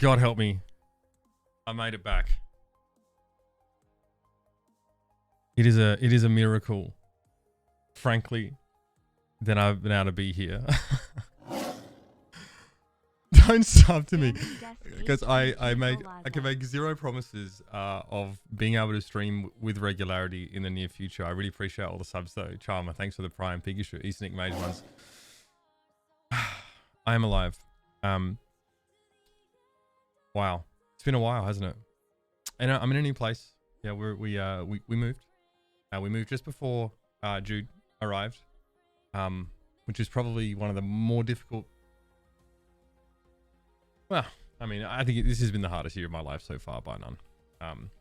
God help me. I made it back. It is a miracle, frankly, that I've been able to be here. Don't sub to me, because I can make zero promises of being able to stream with regularity in the near future. I really appreciate all the subs though. Charmer, thanks for the Prime, Big Issue, Eastnick Mage ones. I am alive. Wow, it's been a while, hasn't it? And I'm in a new place. Yeah, we moved. We moved just before Jude arrived, which is probably one of the more difficult. Well, I mean, I think this has been the hardest year of my life so far by none.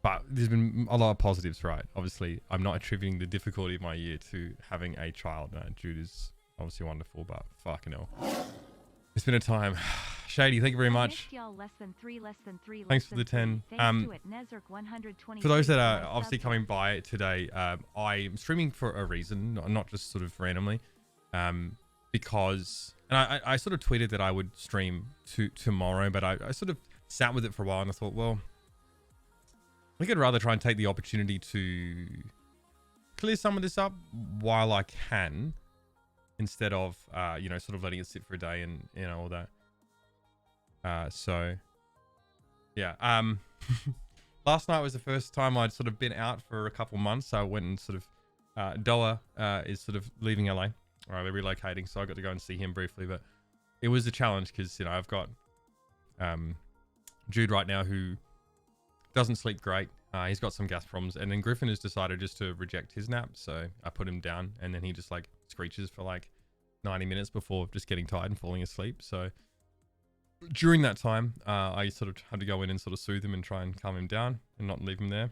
But there's been a lot of positives, right? Obviously, I'm not attributing the difficulty of my year to having a child. Jude is obviously wonderful, but fucking hell. It's been a time. Shady, thank you very much. Thanks for the 10. For those that are obviously coming by today, I'm streaming for a reason, not just sort of randomly, because, and I sort of tweeted that I would stream tomorrow, but I sort of sat with it for a while and I thought, well, I think I'd rather try and take the opportunity to clear some of this up while I can, instead of, you know, sort of letting it sit for a day and, you know, all that. So yeah, last night was the first time I'd sort of been out for a couple months. So I went and sort of, Doa is sort of leaving LA, or they're relocating. So I got to go and see him briefly, but it was a challenge because, you know, I've got, Jude right now who doesn't sleep great. He's got some gas problems, and then Griffin has decided just to reject his nap. So I put him down and then he just like screeches for like 90 minutes before just getting tired and falling asleep. So during that time, I sort of had to go in and sort of soothe him and try and calm him down and not leave him there.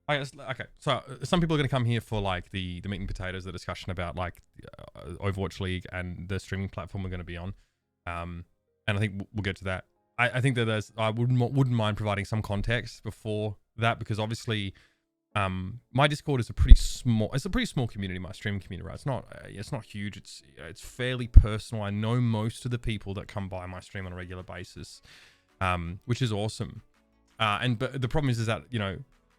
Okay, so some people are going to come here for like the meat and potatoes, the discussion about like Overwatch League and the streaming platform we're going to be on. And I think we'll get to that. I think that I wouldn't mind providing some context before that, because obviously my Discord is a pretty small community, my stream community, right? It's not huge. It's fairly personal. I know most of the people that come by my stream on a regular basis, which is awesome. But the problem is that, you know,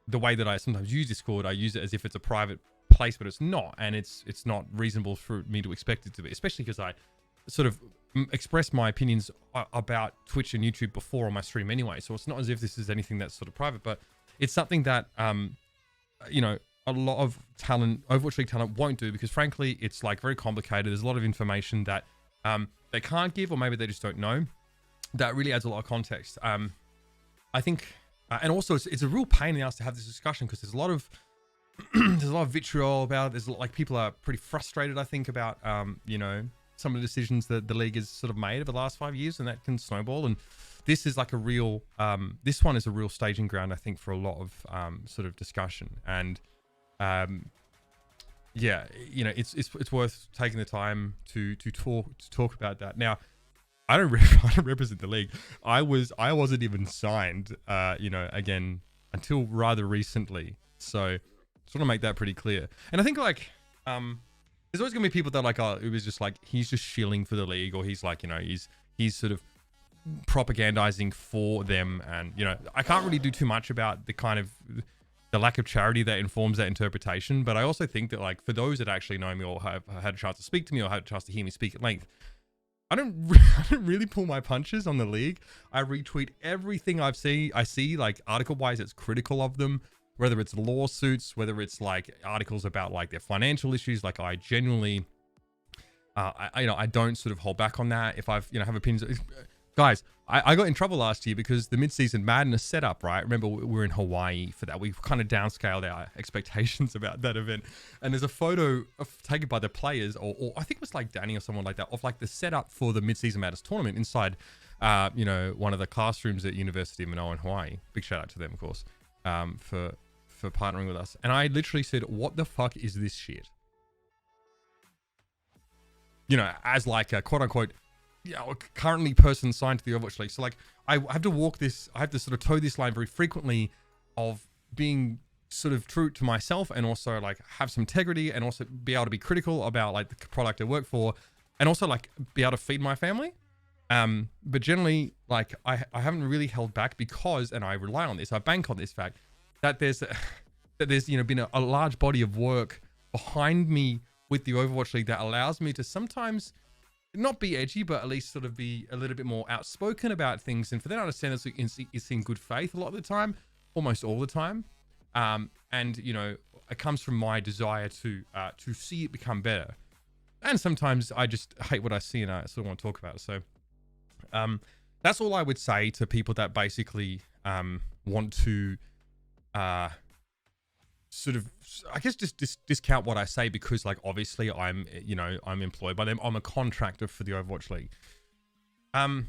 the way that I sometimes use Discord, I use it as if it's a private place, but it's not, and it's not reasonable for me to expect it to be, especially because I sort of express my opinions about Twitch and YouTube before on my stream anyway. So it's not as if this is anything that's sort of private, but it's something that you know, a lot of talent, Overwatch League talent, won't do, because frankly it's like very complicated. There's a lot of information that they can't give, or maybe they just don't know, that really adds a lot of context. I think and also it's a real pain in the ass to have this discussion, because there's a lot of vitriol about it. There's like, people are pretty frustrated, I think, about you know, some of the decisions that the league has sort of made over the last 5 years, and that can snowball. And this is like a real, this one is a real staging ground, I think, for a lot of sort of discussion. And yeah, you know, it's worth taking the time to talk about that. Now, I don't represent the league. I wasn't even signed, you know, again, until rather recently. So just want to make that pretty clear. And I think like, there's always gonna be people that are like, oh, it was just like, he's just shilling for the league, or he's like, you know, he's sort of propagandizing for them. And, you know, I can't really do too much about the kind of the lack of charity that informs that interpretation. But I also think that, like, for those that actually know me or have had a chance to speak to me or had a chance to hear me speak at length, I don't really pull my punches on the league. I retweet everything I see, like, article-wise, it's critical of them, whether it's lawsuits, whether it's like articles about like their financial issues. Like, I genuinely, you know, I don't sort of hold back on that. If I've, you know, have opinions. Guys, I got in trouble last year because the mid-season madness setup, right? Remember, we were in Hawaii for that. We kind of downscaled our expectations about that event. And there's a photo taken by the players, or I think it was like Danny or someone like that, of like the setup for the mid-season madness tournament inside, you know, one of the classrooms at University of Manoa in Hawaii. Big shout out to them, of course, for partnering with us. And I literally said, what the fuck is this shit? You know, as like a quote unquote, you know, currently person signed to the Overwatch League. So like, I have to walk this, I have to sort of toe this line very frequently of being sort of true to myself, and also like have some integrity, and also be able to be critical about like the product I work for, and also like be able to feed my family. But generally, like I haven't really held back because, and I rely on this, I bank on this fact that there's been a large body of work behind me with the Overwatch League that allows me to sometimes not be edgy, but at least sort of be a little bit more outspoken about things. And for them to understand this is in good faith a lot of the time, almost all the time. And it comes from my desire to see it become better. And sometimes I just hate what I see and I sort of want to talk about it. So that's all I would say to people that basically want to sort of, I guess, just discount what I say because, like, obviously I'm employed by them. I'm a contractor for the Overwatch League.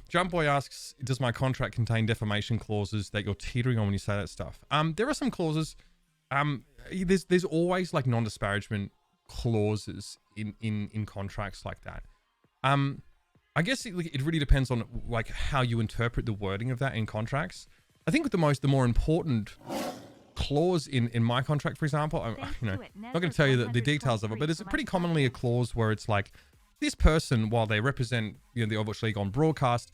Jump Boy asks, does my contract contain defamation clauses that you're teetering on when you say that stuff? There are some clauses. There's always like non-disparagement clauses in contracts like that. I guess it really depends on like how you interpret the wording of that in contracts. I think the more important clause in my contract, for example, I'm not going to tell you the details of it, but it's pretty commonly a clause where it's like, this person, while they represent the Overwatch League on broadcast,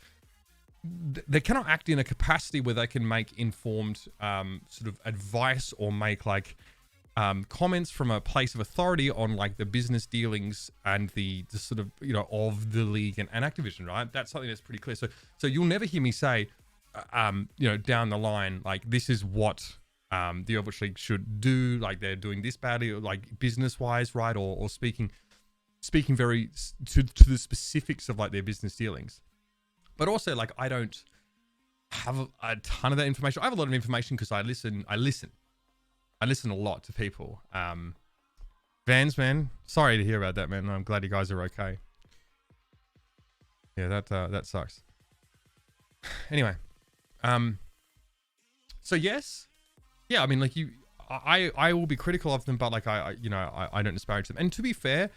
they cannot act in a capacity where they can make informed sort of advice or make like comments from a place of authority on like the business dealings and the sort of of the league and Activision, right? That's something that's pretty clear. So you'll never hear me say down the line like this is what the Overwatch League should do, like they're doing this badly, or like business wise, right? Or speaking very to the specifics of like their business dealings. But also, like, I don't have a ton of that information. I have a lot of information because I listen a lot to people. Vans, man, sorry to hear about that, man. I'm glad you guys are okay. Yeah, that sucks. Anyway, so yes, yeah, I mean, like I will be critical of them, but like I don't disparage them. And to be fair,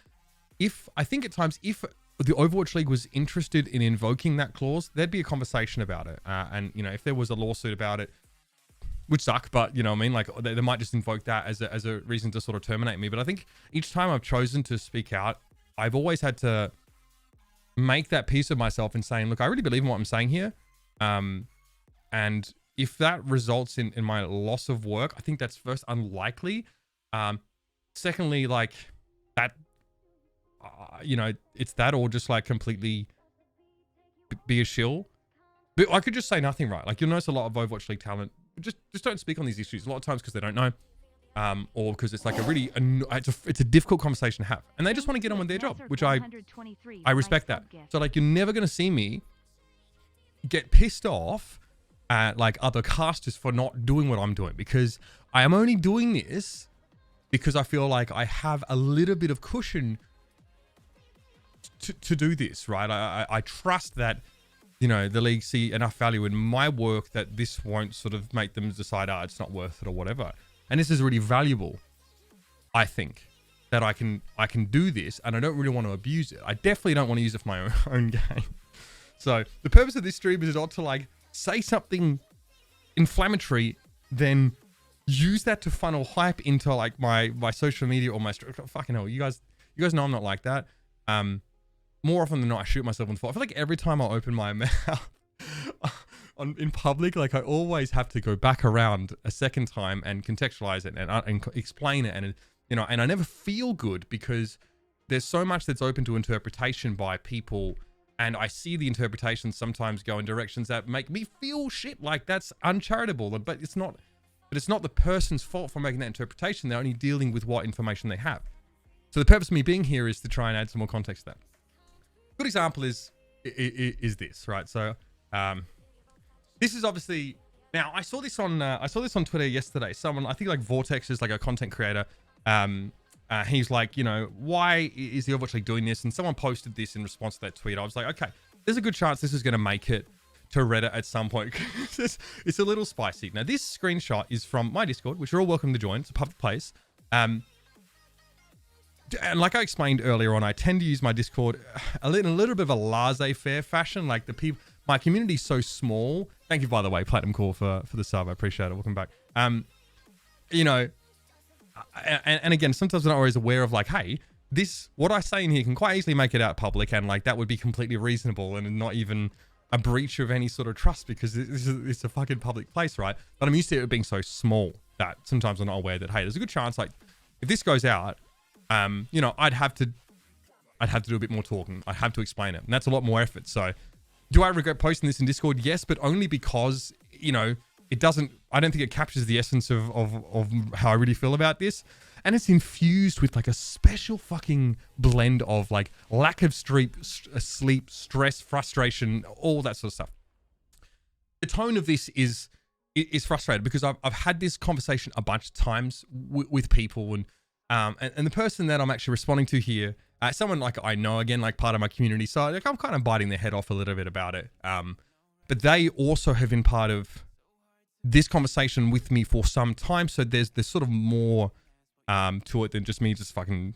I think at times if the Overwatch League was interested in invoking that clause, there'd be a conversation about it. And if there was a lawsuit about it, would suck, but what I mean, like they might just invoke that as a reason to sort of terminate me. But I think each time I've chosen to speak out, I've always had to make that piece of myself in saying, look, I really believe in what I'm saying here. And if that results in my loss of work, I think that's first unlikely. Secondly, like that, it's that or just like completely be a shill. But I could just say nothing, right? Like you'll notice a lot of Overwatch League talent just don't speak on these issues a lot of times because they don't know, or because it's like it's a difficult conversation to have, and they just want to get on with their job, which I respect that. So like you're never going to see me get pissed off at like other casters for not doing what I'm doing, because I am only doing this because I feel like I have a little bit of cushion to do this, right? I trust that the league see enough value in my work that this won't sort of make them decide, it's not worth it or whatever. And this is really valuable, I think, that I can do this, and I don't really want to abuse it. I definitely don't want to use it for my own game. So the purpose of this stream is not to like say something inflammatory, then use that to funnel hype into like my social media or my fucking hell. You guys know I'm not like that. More often than not, I shoot myself in the foot. I feel like every time I open my mouth in public, like I always have to go back around a second time and contextualize it and explain it. And, and I never feel good because there's so much that's open to interpretation by people. And I see the interpretations sometimes go in directions that make me feel shit, like that's uncharitable. But it's not the person's fault for making that interpretation. They're only dealing with what information they have. So the purpose of me being here is to try and add some more context to that. Good example is this, right? So this is obviously, now I saw this on Twitter yesterday. Someone, I think like Vortex is like a content creator. He's like, why is the Overwatch League doing this? And someone posted this in response to that tweet. I was like, okay, there's a good chance this is going to make it to Reddit at some point. It's a little spicy. Now this screenshot is from my Discord, which you're all welcome to join. It's a public place. And like I explained earlier on, I tend to use my Discord in a little bit of a laissez-faire fashion. Like my community is so small. Thank you, by the way, Platinum Core for the sub. I appreciate it. Welcome back. And again, sometimes I'm not always aware of like, hey, what I say in here can quite easily make it out public, and like that would be completely reasonable and not even a breach of any sort of trust, because it's a fucking public place, right? But I'm used to it being so small that sometimes I'm not aware that, hey, there's a good chance, like, if this goes out, you know, I'd have to do a bit more talking. I'd have to explain it, and that's a lot more effort. So do I regret posting this in Discord? Yes, but only because, you know, I don't think it captures the essence of how I really feel about this. And it's infused with like a special fucking blend of like lack of sleep, stress, frustration, all that sort of stuff. The tone of this is frustrated because I've had this conversation a bunch of times with people, and the person that I'm actually responding to here, someone like I know, again, like part of my community, so like I'm kind of biting their head off a little bit about it. But they also have been part of this conversation with me for some time, so there's sort of more to it than just me just fucking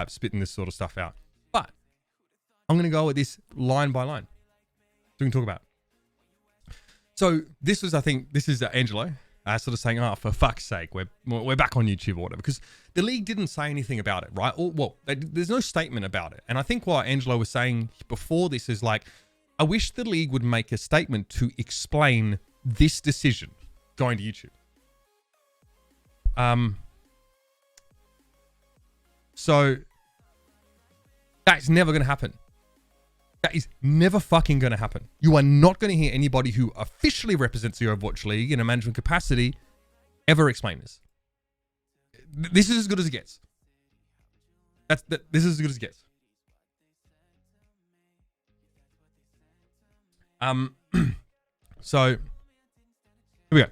spitting this sort of stuff out. But I'm going to go at this line by line so we can talk about it. So this was, I think, this is Angelo sort of saying, oh, for fuck's sake, we're back on YouTube or whatever, because the league didn't say anything about it, right? Or, well, there's no statement about it. And I think what Angelo was saying before this is like, I wish the league would make a statement to explain this decision going to YouTube. So that's never going to happen. That is never fucking going to happen. You are not going to hear anybody who officially represents the Overwatch League in a management capacity ever explain this. This is as good as it gets. This is as good as it gets. So here we go.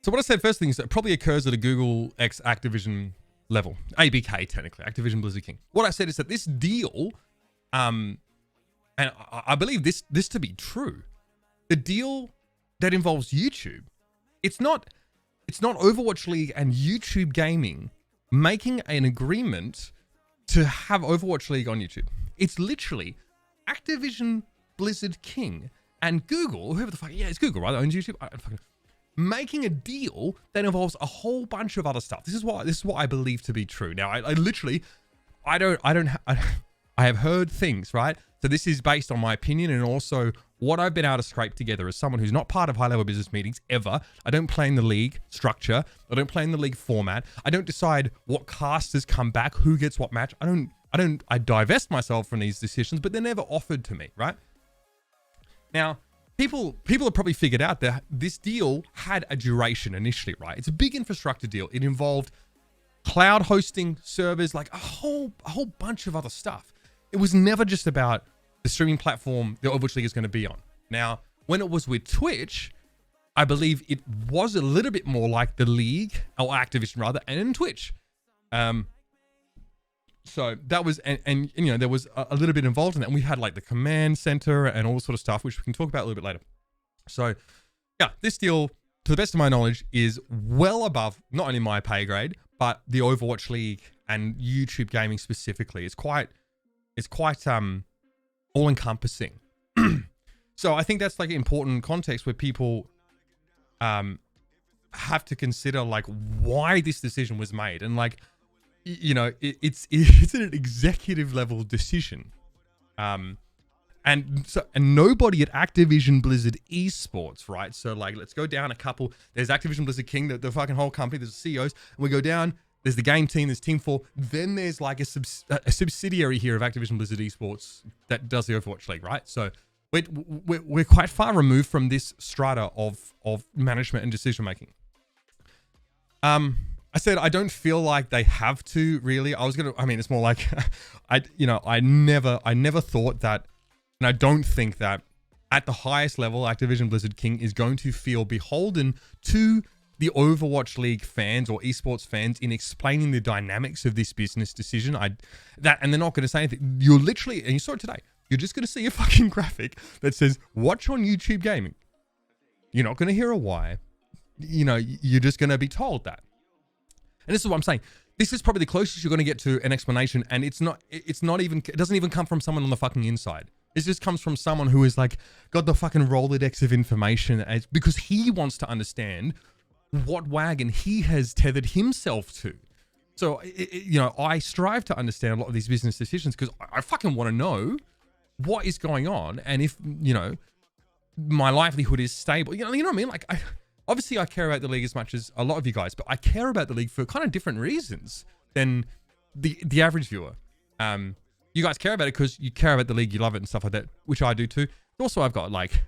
So what I said first thing is that it probably occurs at a Google X Activision level, ABK technically, Activision Blizzard King. What I said is that this deal, and I believe this to be true, the deal that involves YouTube, it's not Overwatch League and YouTube Gaming making an agreement to have Overwatch League on YouTube. It's literally Activision Blizzard King and Google, whoever the fuck, yeah, it's Google, right? That owns YouTube. Making a deal that involves a whole bunch of other stuff. This is what I believe to be true. Now, I literally, I have heard things, right? So this is based on my opinion and also what I've been able to scrape together as someone who's not part of high-level business meetings ever. I don't play in the league structure. I don't play in the league format. I don't decide what casters come back, who gets what match. I divest myself from these decisions, but they're never offered to me, right? Now, people have probably figured out that this deal had a duration initially, right? It's a big infrastructure deal. It involved cloud hosting servers, like a whole bunch of other stuff. It was never just about the streaming platform the Overwatch League is going to be on. Now, when it was with Twitch, I believe it was a little bit more like the league, or Activision rather, and in Twitch. So that was, and you know, there was a little bit involved in that. And we had like the command center and all sort of stuff, which we can talk about a little bit later. So yeah, this deal, to the best of my knowledge, is well above not only my pay grade, but the Overwatch League and YouTube Gaming specifically. It's quite all encompassing. So I think that's like an important context where people have to consider like why this decision was made. And like, you know, it's an executive level decision. And nobody at Activision Blizzard Esports, right? So like, let's go down a couple. There's Activision Blizzard King, the fucking whole company. There's the CEOs, and we go down. There's the game team. There's Team 4. Then there's like a subsidiary here of Activision Blizzard Esports that does the Overwatch League, right? So we're quite far removed from this strata of management and decision making. I said I don't feel like they have to really. It's more like I never thought that. And I don't think that at the highest level, Activision Blizzard King is going to feel beholden to the Overwatch League fans or esports fans in explaining the dynamics of this business decision. And they're not going to say anything. You're literally, and you saw it today, you're just going to see a fucking graphic that says, watch on YouTube Gaming. You're not going to hear a why. You know, you're just going to be told that. And this is what I'm saying. This is probably the closest you're going to get to an explanation. And it doesn't even come from someone on the fucking inside. It just comes from someone who is like, got the fucking Rolodex of information because he wants to understand what wagon he has tethered himself to. So, you know, I strive to understand a lot of these business decisions because I fucking want to know what is going on. And if, you know, my livelihood is stable, you know what I mean? Like, obviously I care about the league as much as a lot of you guys, but I care about the league for kind of different reasons than the average viewer. You guys care about it because you care about the league, you love it and stuff like that, which I do too. Also, I've got like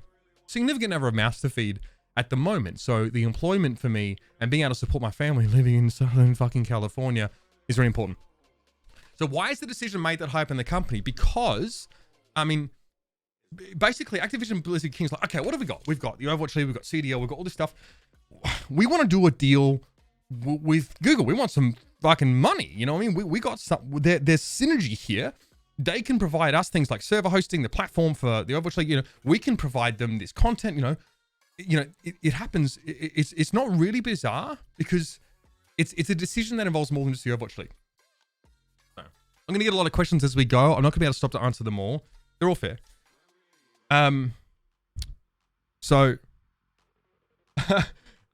significant number of mouths to feed at the moment. So the employment for me and being able to support my family living in Southern fucking California is very important. So why is the decision made that high up in the company? Because, I mean, basically Activision Blizzard King's like, okay, what have we got? We've got the Overwatch League, we've got CDL, we've got all this stuff. We want to do a deal with Google. We want some fucking money. You know what I mean? We got some, there's synergy here. They can provide us things like server hosting, the platform for the Overwatch League. You know, we can provide them this content, you know, it happens. It's not really bizarre because it's a decision that involves more than just the Overwatch League. So, I'm going to get a lot of questions as we go. I'm not going to be able to stop to answer them all. They're all fair. So,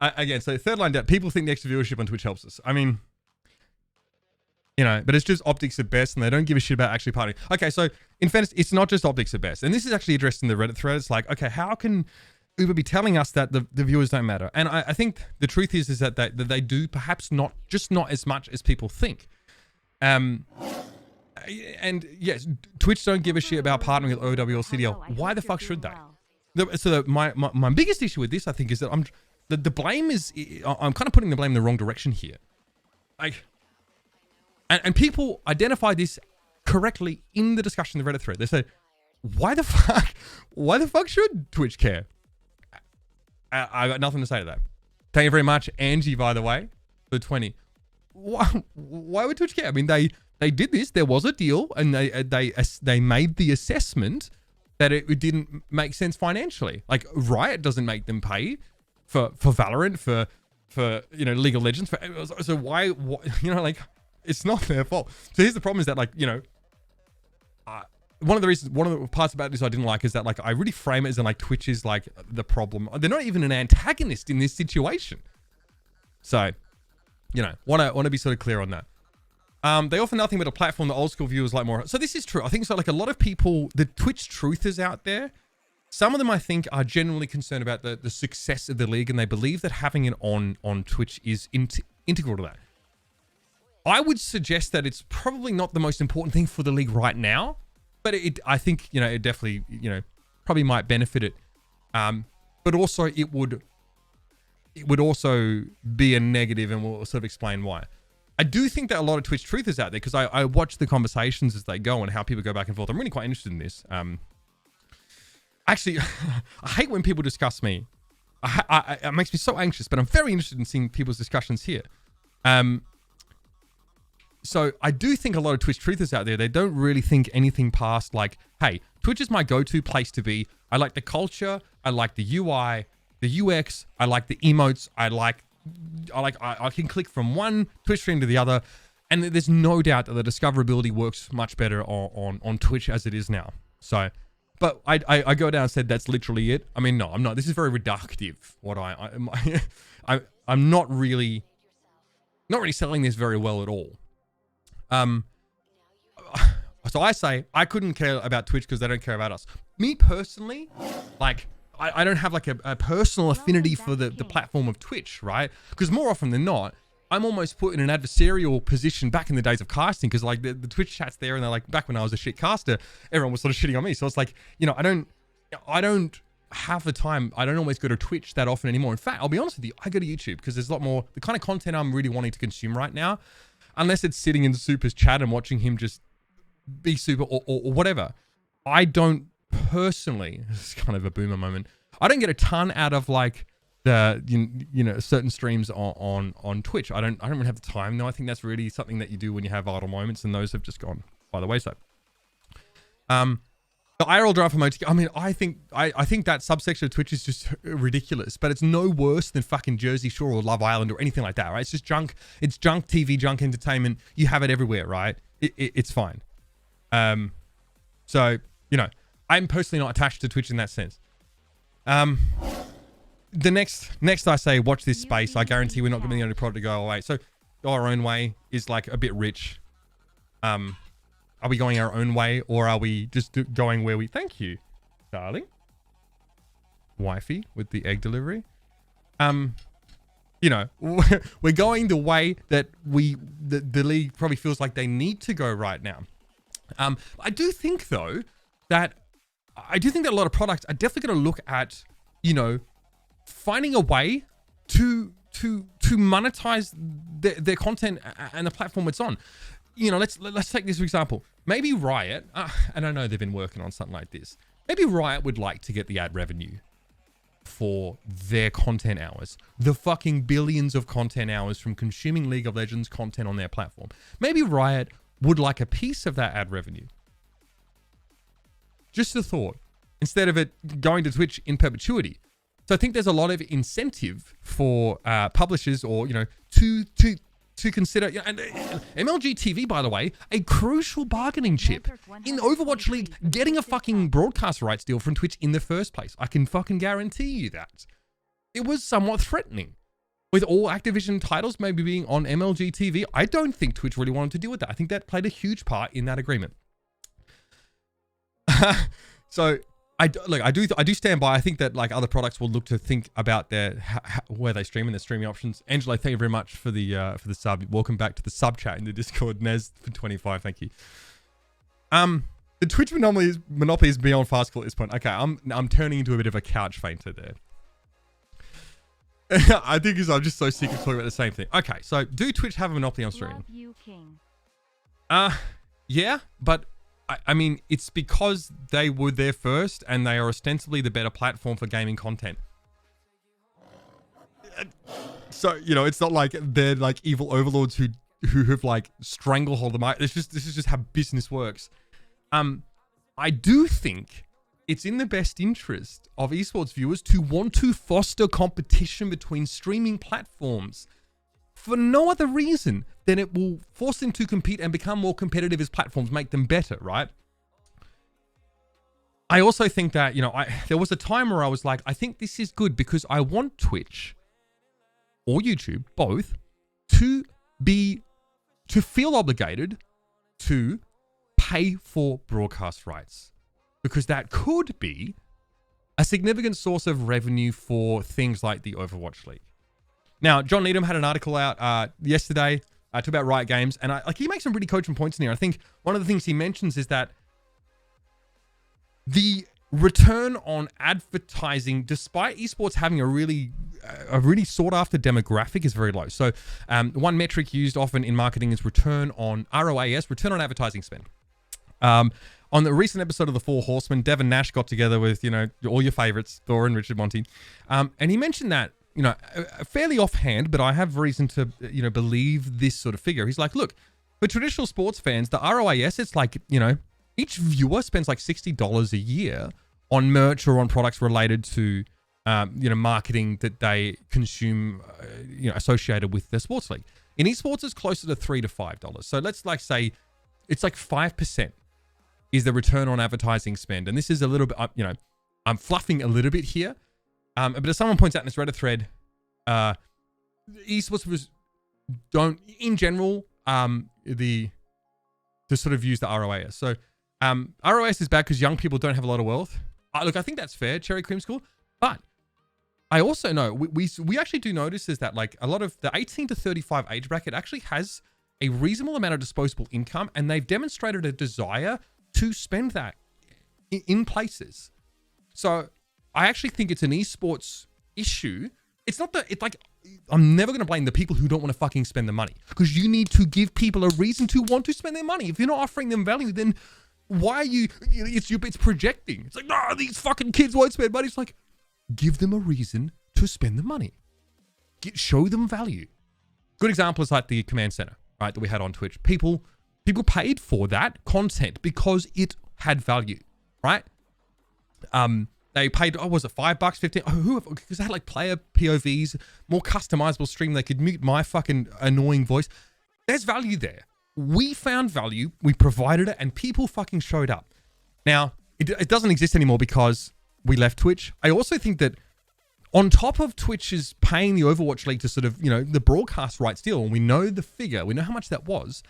again, so third line down, people think the extra viewership on Twitch helps us. I mean, you know, but it's just optics at best, and they don't give a shit about actually partnering. Okay, so in fairness, it's not just optics at best. And this is actually addressed in the Reddit thread. It's like, okay, how can Uber be telling us that the viewers don't matter? And I think the truth is that they do, perhaps not as much as people think. And yes, Twitch don't give a shit about partnering with OW or CDL. Why the fuck should they? So my biggest issue with this, I think, is that the blame is, I'm kind of putting the blame in the wrong direction here. Like, and people identify this correctly in the discussion in the Reddit thread. They say, why the fuck should Twitch care? I got nothing to say to that. Thank you very much, Angie, by the way, for 20. Why would Twitch care? I mean, they did this. There was a deal, and they made the assessment that it didn't make sense financially. Like, Riot doesn't make them pay for Valorant, for you know, League of Legends. So why, you know, like, it's not their fault. So here's the problem: is that, like, you know, one of the parts about this I didn't like is that, like, I really frame it as in, like, Twitch is like the problem. They're not even an antagonist in this situation. So, you know, want to be sort of clear on that. They offer nothing but a platform that old school viewers like more. So this is true. I think so. Like, a lot of people, the Twitch truthers out there, some of them I think are genuinely concerned about the success of the league, and they believe that having it on Twitch is integral to that. I would suggest that it's probably not the most important thing for the league right now, but I think, you know, it definitely, you know, probably might benefit it. But also it would also be a negative, and we'll sort of explain why. I do think that a lot of Twitch truthers out there, because I watch the conversations as they go and how people go back and forth. I'm really quite interested in this. Actually, I hate when people discuss me. It makes me so anxious, but I'm very interested in seeing people's discussions here. So I do think a lot of Twitch truthers out there, they don't really think anything past like, hey, Twitch is my go-to place to be. I like the culture. I like the UI, the UX. I like the emotes. I can click from one Twitch stream to the other. And there's no doubt that the discoverability works much better on Twitch as it is now. So, but I go down and said that's literally it. I mean, no, I'm not. This is very reductive. What I'm not really selling this very well at all. So I say I couldn't care about Twitch because they don't care about us. Me personally, like, I don't have like a personal affinity for the platform of Twitch, right? Because more often than not, I'm almost put in an adversarial position back in the days of casting, because like the Twitch chat's there, and they're like, back when I was a shit caster, everyone was sort of shitting on me. So it's like, you know, I don't have the time. I don't always go to Twitch that often anymore. In fact, I'll be honest with you, I go to YouTube because there's a lot more, the kind of content I'm really wanting to consume right now, unless it's sitting in Super's chat and watching him just be super or whatever. I don't personally, this is kind of a boomer moment, I don't get a ton out of like the, you know, certain streams on Twitch. I don't really have the time. No, I think that's really something that you do when you have idle moments, and those have just gone by the wayside. The IRL draft emoji, I mean, I think that subsection of Twitch is just ridiculous, but it's no worse than fucking Jersey Shore or Love Island or anything like that, right? It's just junk. It's junk TV, junk entertainment. You have it everywhere, right? It's fine. So, you know, I'm personally not attached to Twitch in that sense. The next I say, watch this space. I guarantee we're not going to be the only product to go away. So our own way is like a bit rich. Are we going our own way, or are we just going where we... Thank you, darling. Wifey with the egg delivery. You know, we're going the way that the league probably feels like they need to go right now. I do think, though, that a lot of products are definitely going to look at, you know, finding a way to monetize their content and the platform it's on. You know, let's take this for example. Maybe Riot, and I know they've been working on something like this. Maybe Riot would like to get the ad revenue for their content hours, the fucking billions of content hours from consuming League of Legends content on their platform. Maybe Riot would like a piece of that ad revenue. Just a thought, instead of it going to Twitch in perpetuity. So I think there's a lot of incentive for publishers, or, you know, to consider, you know, and MLG TV, by the way, a crucial bargaining chip in Overwatch League, getting a fucking broadcast rights deal from Twitch in the first place. I can fucking guarantee you that. It was somewhat threatening. With all Activision titles maybe being on MLG TV, I don't think Twitch really wanted to deal with that. I think that played a huge part in that agreement. So I do stand by. I think that like other products will look to think about their where they stream and their streaming options. Angelo, thank you very much for the sub. Welcome back to the sub chat in the Discord. Nez for 25, thank you. The Twitch monopoly is beyond fast at this point. Okay, I'm turning into a bit of a couch fainter there. I think I'm just so sick of talking about the same thing. Okay, so do Twitch have a monopoly on streaming? Love you, King. Yeah, but I mean, it's because they were there first and they are ostensibly the better platform for gaming content. So, you know, it's not like they're like evil overlords who have like stranglehold the market. This is just how business works. I do think it's in the best interest of esports viewers to want to foster competition between streaming platforms for no other reason than it will force them to compete and become more competitive as platforms make them better, right? I also think that, you know, there was a time where I was like, I think this is good because I want Twitch or YouTube, both, to feel obligated to pay for broadcast rights, because that could be a significant source of revenue for things like the Overwatch League. Now, John Needham had an article out yesterday talk about Riot Games, and he makes some really coaching points in here. I think one of the things he mentions is that the return on advertising, despite esports having a really sought after demographic, is very low. So one metric used often in marketing is return on ROAS, return on advertising spend. On the recent episode of The Four Horsemen, Devin Nash got together with, you know, all your favorites, Thor and Richard Monty. And he mentioned that, you know, fairly offhand, but I have reason to, you know, believe this sort of figure. He's like, look, for traditional sports fans, the ROAS, it's like, you know, each viewer spends like $60 a year on merch or on products related to, you know, marketing that they consume, you know, associated with the sports league. In esports, it's closer to $3 to $5. So let's like say it's like 5% is the return on advertising spend. And this is a little bit, you know, I'm fluffing a little bit here. But as someone points out in this Reddit thread, esports don't, in general, to sort of use the ROAS. So ROAS is bad because young people don't have a lot of wealth. Look, I think that's fair, Cherry Cream School. But I also know, we actually do notice is that like a lot of the 18 to 35 age bracket actually has a reasonable amount of disposable income, and they've demonstrated a desire to spend that in places. So I actually think it's an esports issue. It's not that, it's like, I'm never going to blame the people who don't want to fucking spend the money, because you need to give people a reason to want to spend their money. If you're not offering them value, then why are you, it's projecting. It's like, no, these fucking kids won't spend money. It's like, give them a reason to spend the money. Show them value. Good example is like the command center, right, that we had on Twitch. People paid for that content because it had value, right? They paid, was it $5, 15? Because they had like player POVs, more customizable stream. They could mute my fucking annoying voice. There's value there. We found value, we provided it, and people fucking showed up. Now, it doesn't exist anymore because we left Twitch. I also think that on top of Twitch is paying the Overwatch League to sort of, the broadcast rights deal, and we know the figure, we know how much that was.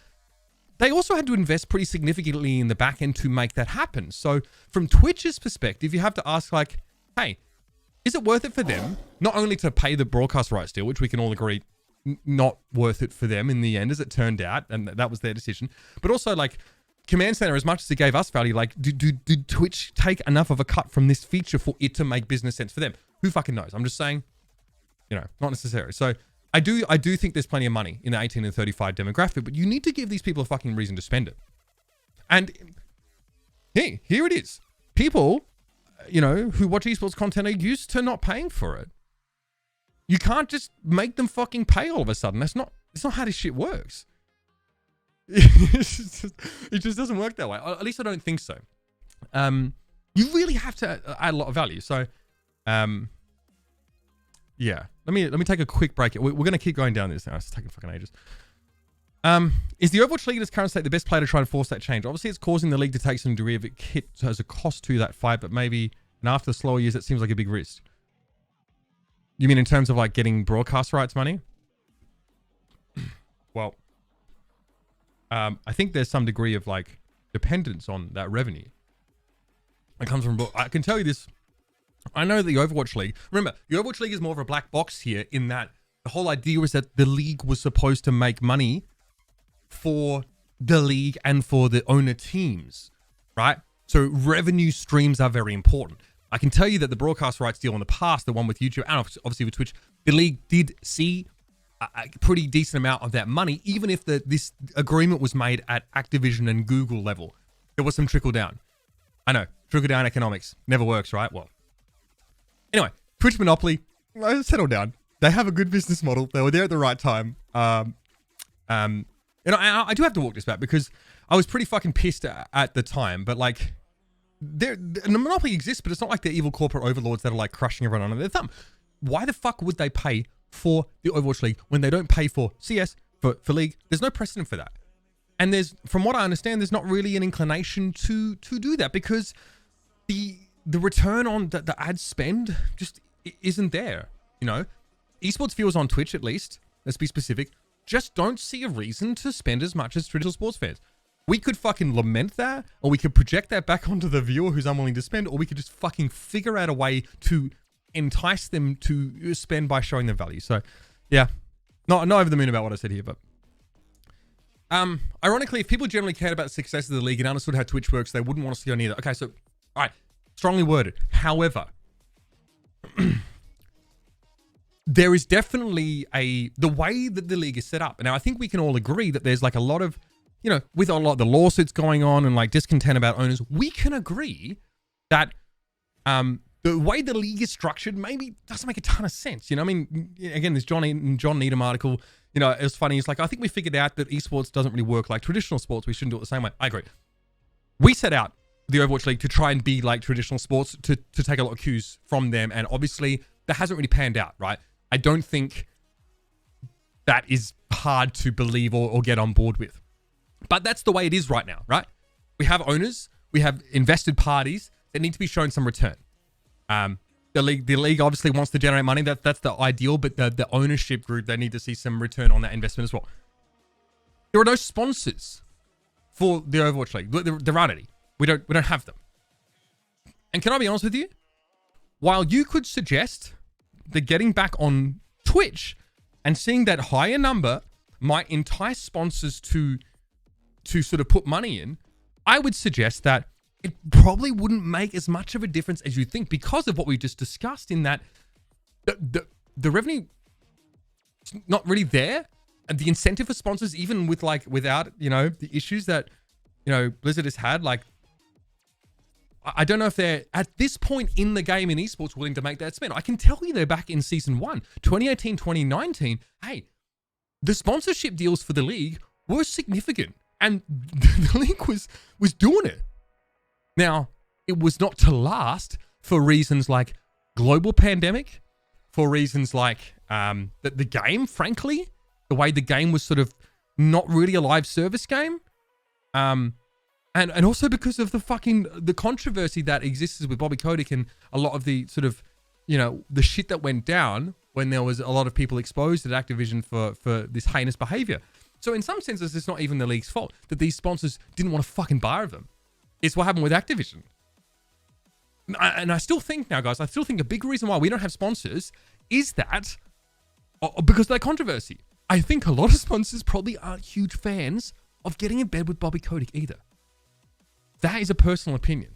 They also had to invest pretty significantly in the back end to make that happen. So from Twitch's perspective, you have to ask like, hey, is it worth it for them not only to pay the broadcast rights deal, which we can all agree not worth it for them in the end, as it turned out, and that was their decision, but also like Command Center, as much as it gave us value, like did Twitch take enough of a cut from this feature for it to make business sense for them? Who fucking knows? I'm just saying, not necessarily. So I do think there's plenty of money in the 18 and 35 demographic, but you need to give these people a fucking reason to spend it. And hey, here it is. People, who watch esports content are used to not paying for it. You can't just make them fucking pay all of a sudden. It's not how this shit works. It just doesn't work that way. At least I don't think so. You really have to add a lot of value. So, yeah. Let me take a quick break. We're going to keep going down this now. It's taking fucking ages. Is the Overwatch League in its current state the best player to try and force that change? Obviously, it's causing the league to take some degree of a hit as a cost to that fight, but maybe, and after the slower years, it seems like a big risk. You mean in terms of like getting broadcast rights money? Well, I think there's some degree of like dependence on that revenue. It comes from, I can tell you this. I know the Overwatch League, remember, the Overwatch League is more of a black box here in that the whole idea was that the league was supposed to make money for the league and for the owner teams, right? So revenue streams are very important. I can tell you that the broadcast rights deal in the past, the one with YouTube and obviously with Twitch, the league did see a pretty decent amount of that money, even if this agreement was made at Activision and Google level. There was some trickle down. I know, trickle down economics never works, right? Well, anyway, Twitch monopoly, settle down. They have a good business model. They were there at the right time. I do have to walk this back because I was pretty fucking pissed at the time, but like, the monopoly exists, but it's not like they're evil corporate overlords that are like crushing everyone under their thumb. Why the fuck would they pay for the Overwatch League when they don't pay for CS, for League? There's no precedent for that. And from what I understand, there's not really an inclination to do that because the return on the ad spend just isn't there. Esports viewers on Twitch, at least, let's be specific, just don't see a reason to spend as much as traditional sports fans. We could fucking lament that, or we could project that back onto the viewer who's unwilling to spend, or we could just fucking figure out a way to entice them to spend by showing them value. So, yeah, not over the moon about what I said here, but ironically, if people generally cared about the success of the league and understood how Twitch works, they wouldn't want to see on either. Okay, so, all right, strongly worded. However, there is definitely the way that the league is set up. Now, I think we can all agree that there's like a lot of, with a lot of the lawsuits going on and like discontent about owners, we can agree that the way the league is structured maybe doesn't make a ton of sense. I mean, again, this John Needham article, it was funny. It's like, I think we figured out that esports doesn't really work like traditional sports. We shouldn't do it the same way. I agree. We set out the Overwatch League to try and be like traditional sports, to take a lot of cues from them. And obviously that hasn't really panned out, right? I don't think that is hard to believe or get on board with. But that's the way it is right now, right? We have owners, we have invested parties that need to be shown some return. The league obviously wants to generate money. That's the ideal, but the ownership group, they need to see some return on that investment as well. There are no sponsors for the Overwatch League. There aren't any. We don't have them. And can I be honest with you? While you could suggest that getting back on Twitch and seeing that higher number might entice sponsors to sort of put money in, I would suggest that it probably wouldn't make as much of a difference as you think because of what we just discussed, in that the revenue is not really there. And the incentive for sponsors, even without, the issues that, Blizzard has had, like, I don't know if they're, at this point in the game in esports, willing to make that spend. I can tell you they're back in Season 1, 2018, 2019. Hey, the sponsorship deals for the league were significant. And the league was doing it. Now, it was not to last for reasons like global pandemic, for reasons like the game, frankly, the way the game was sort of not really a live service game. And also because of the controversy that exists with Bobby Kotick and a lot of the sort of you know, the shit that went down when there was a lot of people exposed at Activision for this heinous behavior. So in some senses, it's not even the league's fault that these sponsors didn't want to fucking buy them. It's what happened with Activision. And I still think now, guys, I still think a big reason why we don't have sponsors is that because of that controversy. I think a lot of sponsors probably aren't huge fans of getting in bed with Bobby Kotick either. That is a personal opinion.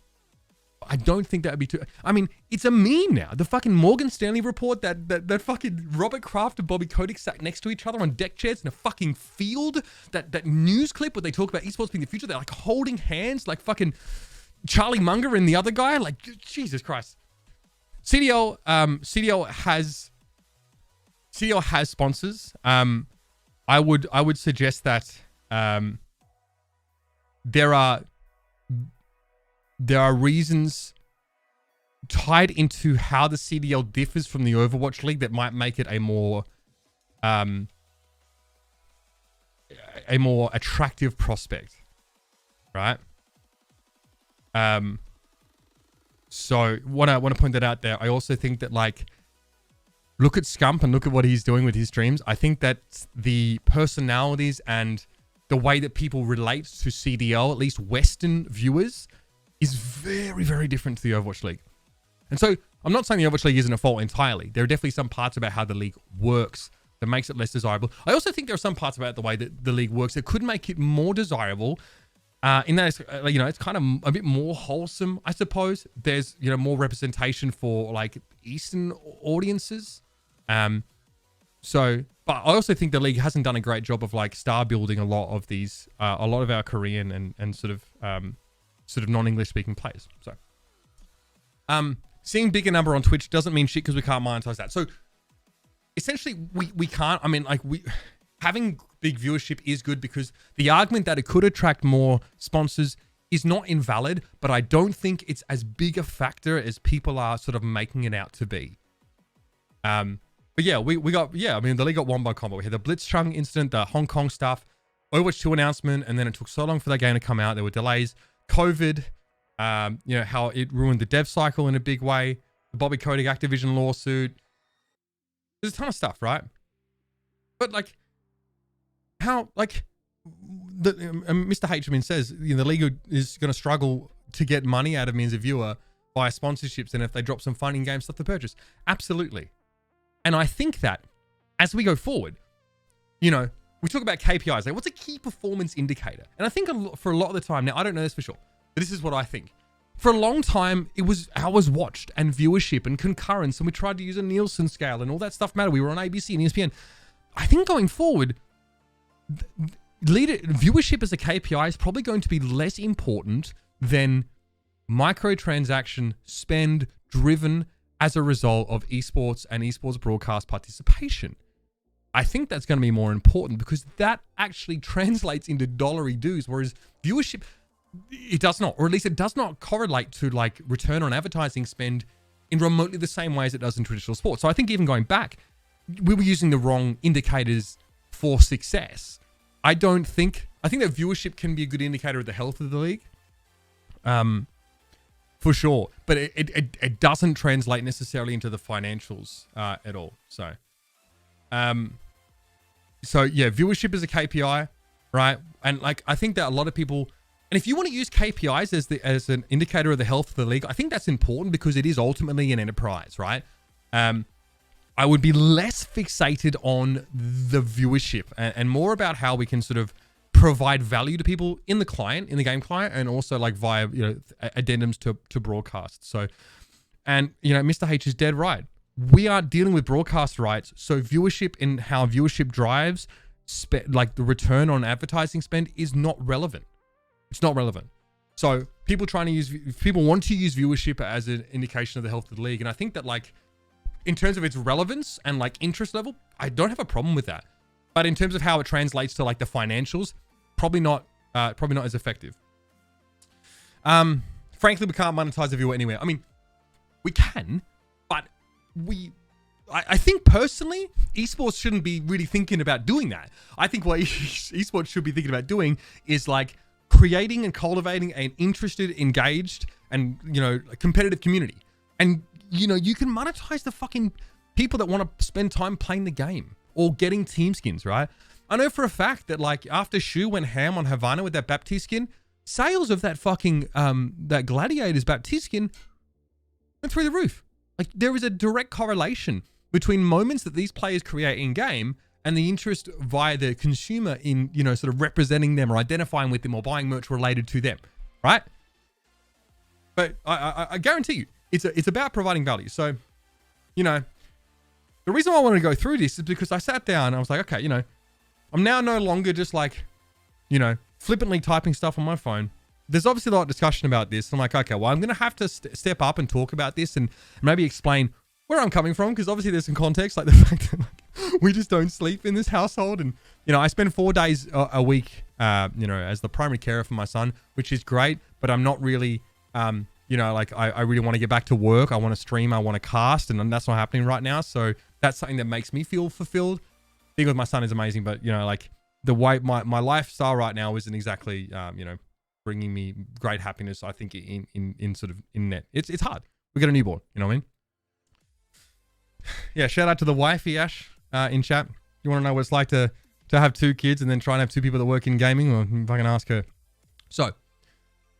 I don't think that would be too... I mean, it's a meme now. The fucking Morgan Stanley report that fucking Robert Kraft and Bobby Kotick sat next to each other on deck chairs in a fucking field. That news clip where they talk about esports being the future. They're like holding hands like fucking Charlie Munger and the other guy. Like, Jesus Christ. CDL has sponsors. I would suggest that there are reasons tied into how the CDL differs from the Overwatch League that might make it a more attractive prospect, right? So want to point that out there. I also think that, like, look at Scump and look at what he's doing with his streams. I think that the personalities and the way that people relate to CDL, at least Western viewers, is very, very different to the Overwatch League. And so I'm not saying the Overwatch League isn't at fault entirely. There are definitely some parts about how the league works that makes it less desirable. I also think there are some parts about the way that the league works that could make it more desirable. In that, it's, you know, it's kind of a bit more wholesome, I suppose. There's, you know, more representation for like Eastern audiences. But I also think the league hasn't done a great job of like star building a lot of these, a lot of our Korean and sort of non-English speaking players. So, seeing bigger number on Twitch doesn't mean shit because we can't monetize that. So essentially we can't, I mean, like having big viewership is good because the argument that it could attract more sponsors is not invalid, but I don't think it's as big a factor as people are sort of making it out to be. But yeah, we got, I mean, the league got won by combat. We had the Blitzchung incident, the Hong Kong stuff, Overwatch 2 announcement, and then it took so long for that game to come out. There were delays. COVID, you know, how it ruined the dev cycle in a big way. The Bobby Kotick Activision lawsuit. There's a ton of stuff, right? But like, how, like, Mr. H says, you know, the league is going to struggle to get money out of me as a viewer via sponsorships, and if they drop some funding game stuff to purchase. Absolutely. And I think that as we go forward, you know, we talk about KPIs. Like, what's a key performance indicator? And I think for a lot of the time, now I don't know this for sure, but this is what I think. For a long time, it was hours watched and viewership and concurrence, and we tried to use a Nielsen scale and all that stuff mattered. We were on ABC and ESPN. I think going forward, viewership as a KPI is probably going to be less important than microtransaction spend driven as a result of esports and esports broadcast participation. I think that's going to be more important because that actually translates into dollary dues, whereas viewership, it does not, or at least it does not correlate to like return on advertising spend in remotely the same way as it does in traditional sports. So I think even going back, we were using the wrong indicators for success. I think that viewership can be a good indicator of the health of the league. For sure. But it doesn't translate necessarily into the financials at all. So yeah, viewership is a KPI, right? And like, I think that a lot of people, and if you want to use KPIs as an indicator of the health of the league, I think that's important because it is ultimately an enterprise, right? I would be less fixated on the viewership and more about how we can sort of provide value to people in the game client, and also like via, you know, addendums to broadcast. So, and you know, Mr. H is dead right. We are dealing with broadcast rights, so viewership and how viewership drives like the return on advertising spend is not relevant. It's not relevant. So people want to use viewership as an indication of the health of the league, and I think that like in terms of its relevance and like interest level, I don't have a problem with that. But in terms of how it translates to like the financials, probably not as effective. Frankly, we can't monetize a viewer anywhere. I mean, we can, but I think personally, esports shouldn't be really thinking about doing that. I think what esports should be thinking about doing is like creating and cultivating an interested, engaged, and, you know, competitive community. And you know, you can monetize the fucking people that want to spend time playing the game or getting team skins, right? I know for a fact that like after Shu went ham on Havana with that Baptiste skin, sales of that fucking, that Gladiator's Baptiste skin went through the roof. Like there is a direct correlation between moments that these players create in game and the interest via the consumer in, you know, sort of representing them or identifying with them or buying merch related to them, right? But I guarantee you, it's about providing value. So, you know, the reason why I wanted to go through this is because I sat down and I was like, okay, you know, I'm now no longer just like, you know, flippantly typing stuff on my phone. There's obviously a lot of discussion about this. I'm like, okay, well, I'm going to have to step up and talk about this and maybe explain where I'm coming from, because obviously there's some context, like the fact that like, we just don't sleep in this household. And, you know, I spend 4 days a week, you know, as the primary carer for my son, which is great, but I'm not really, you know, like I really want to get back to work. I want to stream, I want to cast, and that's not happening right now. So that's something that makes me feel fulfilled. Being with my son is amazing, but, you know, like the way my lifestyle right now isn't exactly, you know, bringing me great happiness, I think, in sort of in net. It's hard. We got a newborn, you know what I mean? Yeah, shout out to the wifey, Ash, in chat. You want to know what it's like to have 2 kids and then try and have 2 people that work in gaming? Well, if I can ask her. So,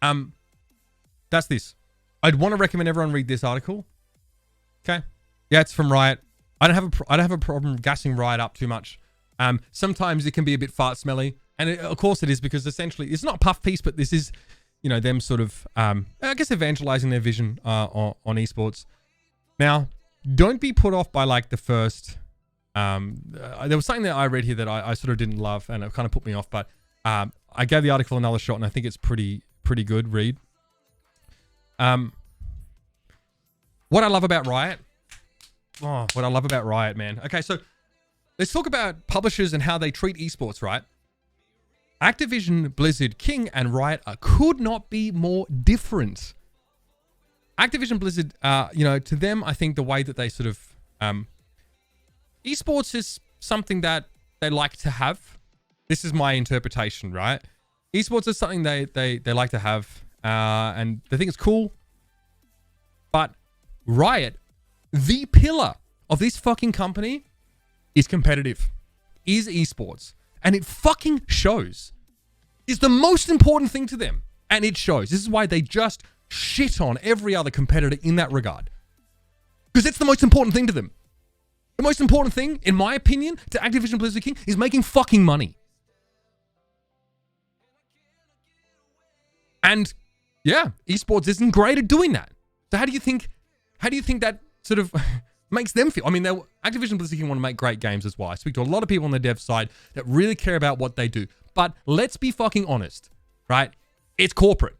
that's this. I'd want to recommend everyone read this article. Okay. Yeah, it's from Riot. I don't have a problem gassing Riot up too much. Sometimes it can be a bit fart smelly. And of course it is, because essentially it's not a puff piece, but this is, you know, them sort of, I guess, evangelizing their vision on esports. Now, don't be put off by like the first, there was something that I read here that I sort of didn't love and it kind of put me off, but I gave the article another shot and I think it's pretty good read. What I love about Riot. Oh, what I love about Riot, man. Okay, so let's talk about publishers and how they treat esports, right? Activision, Blizzard, King, and Riot could not be more different. Activision, Blizzard, you know, to them, I think the way that they sort of... esports is something that they like to have. This is my interpretation, right? Esports is something they like to have, and they think it's cool. But Riot, the pillar of this fucking company, is competitive, is esports. And it fucking shows. It's the most important thing to them. And it shows. This is why they just shit on every other competitor in that regard. Because it's the most important thing to them. The most important thing, in my opinion, to Activision Blizzard King is making fucking money. And yeah, esports isn't great at doing that. So how do you think that sort of makes them feel? I mean, Activision Blizzard King want to make great games as well. I speak to a lot of people on the dev side that really care about what they do. But let's be fucking honest, right? It's corporate.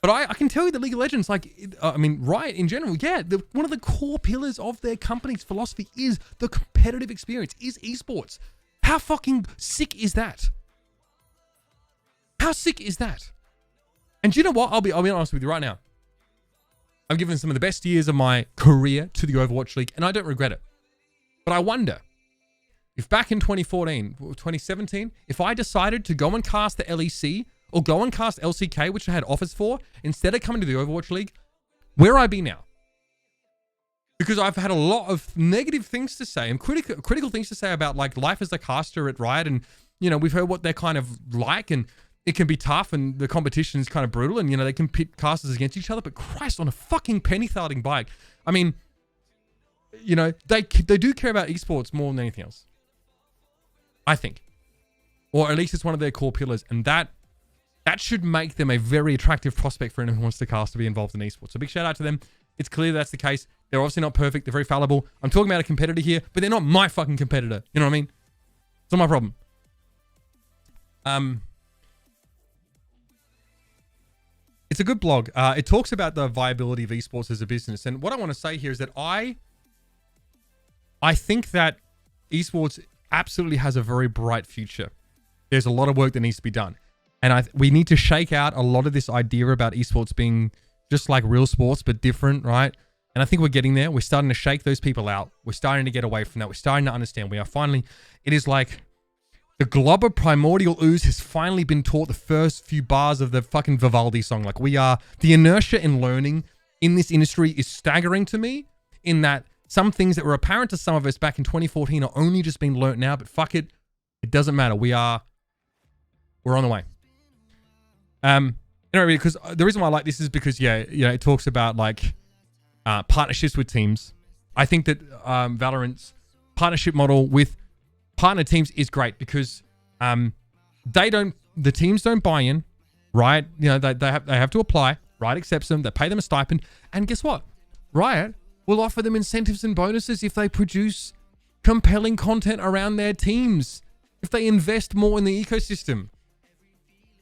But I can tell you that League of Legends, like, I mean, Riot in general, yeah, one of the core pillars of their company's philosophy is the competitive experience, is esports. How fucking sick is that? How sick is that? And do you know what? I'll be honest with you right now. I've given some of the best years of my career to the Overwatch League, and I don't regret it. But I wonder if back in 2014, 2017, if I decided to go and cast the LEC or go and cast LCK, which I had offers for, instead of coming to the Overwatch League, where I'd be now. Because I've had a lot of negative things to say and critical things to say about like life as a caster at Riot, and you know, we've heard what they're kind of like, and it can be tough and the competition is kind of brutal, and you know, they can pit casters against each other, but Christ, on a fucking penny farthing bike. I mean, you know, they do care about esports more than anything else, I think. Or at least it's one of their core pillars, and that should make them a very attractive prospect for anyone who wants to cast to be involved in esports. So big shout out to them. It's clear that's the case. They're obviously not perfect. They're very fallible. I'm talking about a competitor here, but they're not my fucking competitor. You know what I mean? It's not my problem. It's a good blog. It talks about the viability of esports as a business. And what I want to say here is that I think that esports absolutely has a very bright future. There's a lot of work that needs to be done. And we need to shake out a lot of this idea about esports being just like real sports, but different, right? And I think we're getting there. We're starting to shake those people out. We're starting to get away from that. We're starting to understand. We are finally, it is like the glob of primordial ooze has finally been taught the first few bars of the fucking Vivaldi song. Like, we are, the inertia in learning in this industry is staggering to me, in that some things that were apparent to some of us back in 2014 are only just being learnt now, but fuck it. It doesn't matter. We're on the way. Anyway, because the reason why I like this is because, it talks about like partnerships with teams. I think that Valorant's partnership model with partner teams is great because the teams don't buy in, Riot, they have to apply. Riot accepts them. They pay them a stipend, and guess what? Riot will offer them incentives and bonuses if they produce compelling content around their teams, if they invest more in the ecosystem.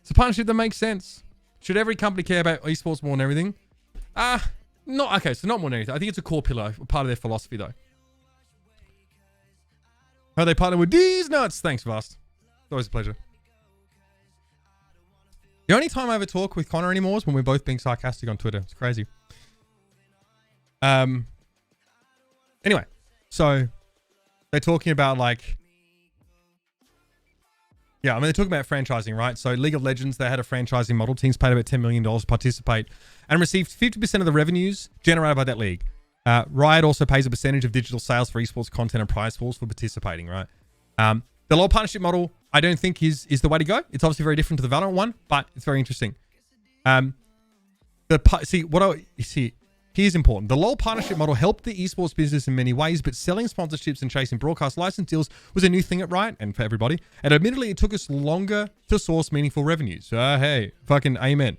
It's a partnership that makes sense. Should every company care about esports more than everything? Not okay. So not more than anything. I think it's a core pillar, part of their philosophy, though. How they partner with these nuts? Thanks, Vast. It's always a pleasure. The only time I ever talk with Connor anymore is when we're both being sarcastic on Twitter. It's crazy. Anyway, so they're talking about like, they're talking about franchising, right? So League of Legends, they had a franchising model. Teams paid about $10 million to participate and received 50% of the revenues generated by that league. Riot also pays a percentage of digital sales for esports content and prize pools for participating, right? The low partnership model, I don't think is the way to go. It's obviously very different to the Valorant one, but it's very interesting. Here's important. The LoL partnership model helped the esports business in many ways, but selling sponsorships and chasing broadcast license deals was a new thing at Riot and for everybody. And admittedly, it took us longer to source meaningful revenues. Hey, fucking amen.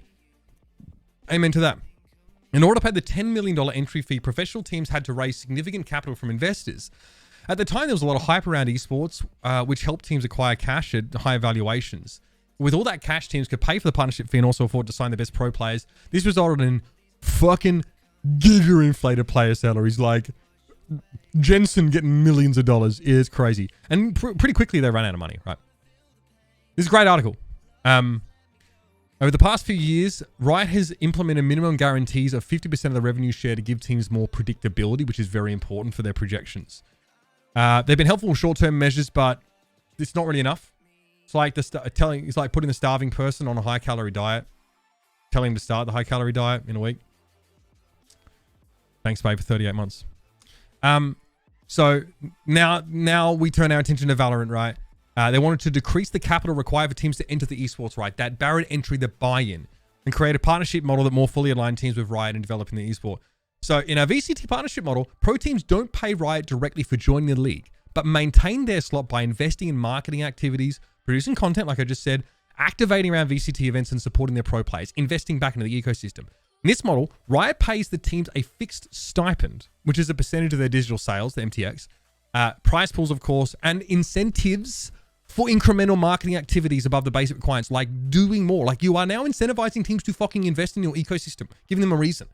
Amen to that. In order to pay the $10 million entry fee, professional teams had to raise significant capital from investors. At the time, there was a lot of hype around esports, which helped teams acquire cash at higher valuations. With all that cash, teams could pay for the partnership fee and also afford to sign the best pro players. This resulted in fucking giga-inflated player salaries, like Jensen getting millions of dollars. Is crazy. And pretty quickly, they ran out of money, right? This is a great article. Over the past few years, Riot has implemented minimum guarantees of 50% of the revenue share to give teams more predictability, which is very important for their projections. They've been helpful in short-term measures, but it's not really enough. It's like it's like putting the starving person on a high-calorie diet, telling him to start the high-calorie diet in a week. Thanks, babe, for 38 months. So now we turn our attention to Valorant, right? They wanted to decrease the capital required for teams to enter the esports, right? That barrier to entry, the buy-in, and create a partnership model that more fully aligned teams with Riot in developing the esport. So in our VCT partnership model, pro teams don't pay Riot directly for joining the league, but maintain their slot by investing in marketing activities, producing content, like I just said, activating around VCT events and supporting their pro players, investing back into the ecosystem. In this model, Riot pays the teams a fixed stipend, which is a percentage of their digital sales, the MTX, prize pools, of course, and incentives for incremental marketing activities above the basic requirements, like doing more. Like, you are now incentivizing teams to fucking invest in your ecosystem, giving them a reason.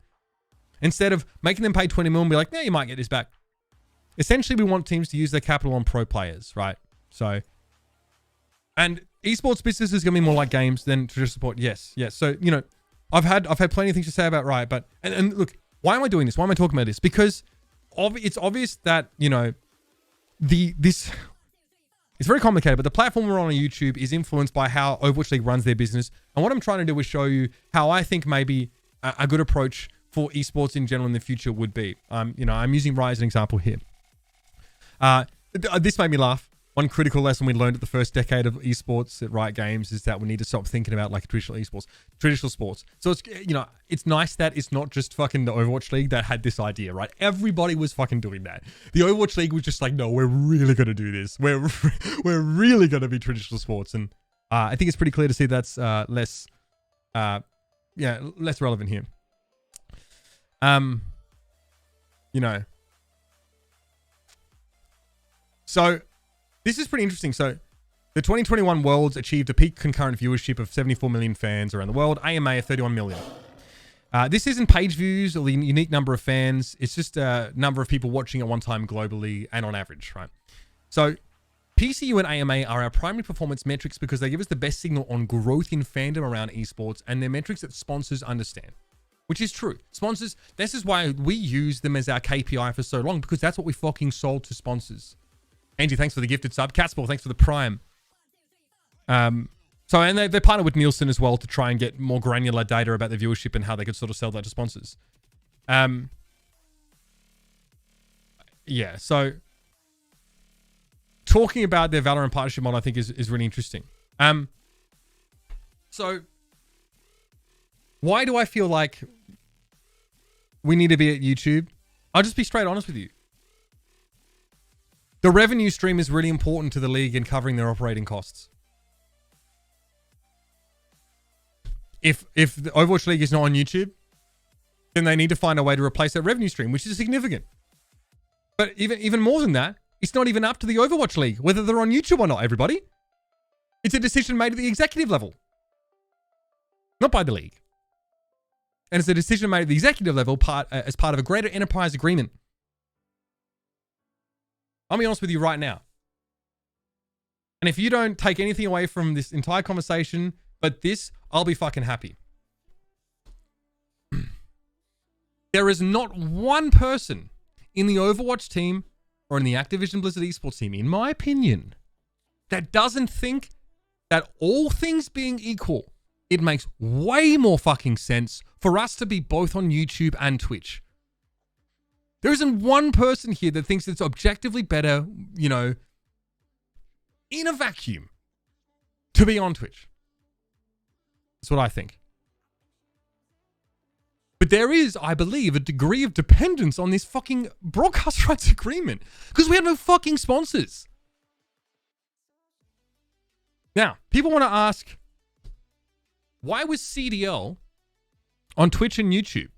Instead of making them pay 20 mil and be like, you might get this back. Essentially, we want teams to use their capital on pro players, right? So, and esports business is going to be more like games than traditional sport. Yes. So, I've had plenty of things to say about Riot, but and look, why am I doing this? Why am I talking about this? Because it's obvious that it's very complicated, but the platform we're on YouTube is influenced by how Overwatch League runs their business. And what I'm trying to do is show you how I think maybe a good approach for esports in general in the future would be. I'm using Riot as an example here. This made me laugh. One critical lesson we learned at the first decade of esports at Riot Games is that we need to stop thinking about like traditional sports. So it's nice that it's not just fucking the Overwatch League that had this idea, right? Everybody was fucking doing that. The Overwatch League was just like, no, we're really going to do this. We're really going to be traditional sports. And I think it's pretty clear to see that's less relevant here. So this is pretty interesting. So the 2021 Worlds achieved a peak concurrent viewership of 74 million fans around the world, AMA of 31 million. This isn't page views or the unique number of fans. It's just a number of people watching at one time globally and on average, right? So PCU and AMA are our primary performance metrics because they give us the best signal on growth in fandom around esports, and they're metrics that sponsors understand, which is true. Sponsors, this is why we use them as our KPI for so long, because that's what we fucking sold to sponsors. Angie, thanks for the gifted sub. Catsport, thanks for the prime. And they partnered with Nielsen as well to try and get more granular data about the viewership and how they could sort of sell that to sponsors. Yeah, so talking about their Valorant partnership model, I think is really interesting. So why do I feel like we need to be at YouTube? I'll just be straight honest with you. The revenue stream is really important to the league in covering their operating costs. If the Overwatch League is not on YouTube, then they need to find a way to replace that revenue stream, which is significant. But even more than that, it's not even up to the Overwatch League whether they're on YouTube or not, everybody. It's a decision made at the executive level, not by the league. And it's a decision made at the executive level as part of a greater enterprise agreement. I'll be honest with you right now. And if you don't take anything away from this entire conversation but this, I'll be fucking happy. There is not one person in the Overwatch team or in the Activision Blizzard Esports team, in my opinion, that doesn't think that all things being equal, it makes way more fucking sense for us to be both on YouTube and Twitch. There isn't one person here that thinks it's objectively better, you know, in a vacuum, to be on Twitch. That's what I think. But there is, I believe, a degree of dependence on this fucking broadcast rights agreement because we have no fucking sponsors. Now, people want to ask, why was CDL on Twitch and YouTube?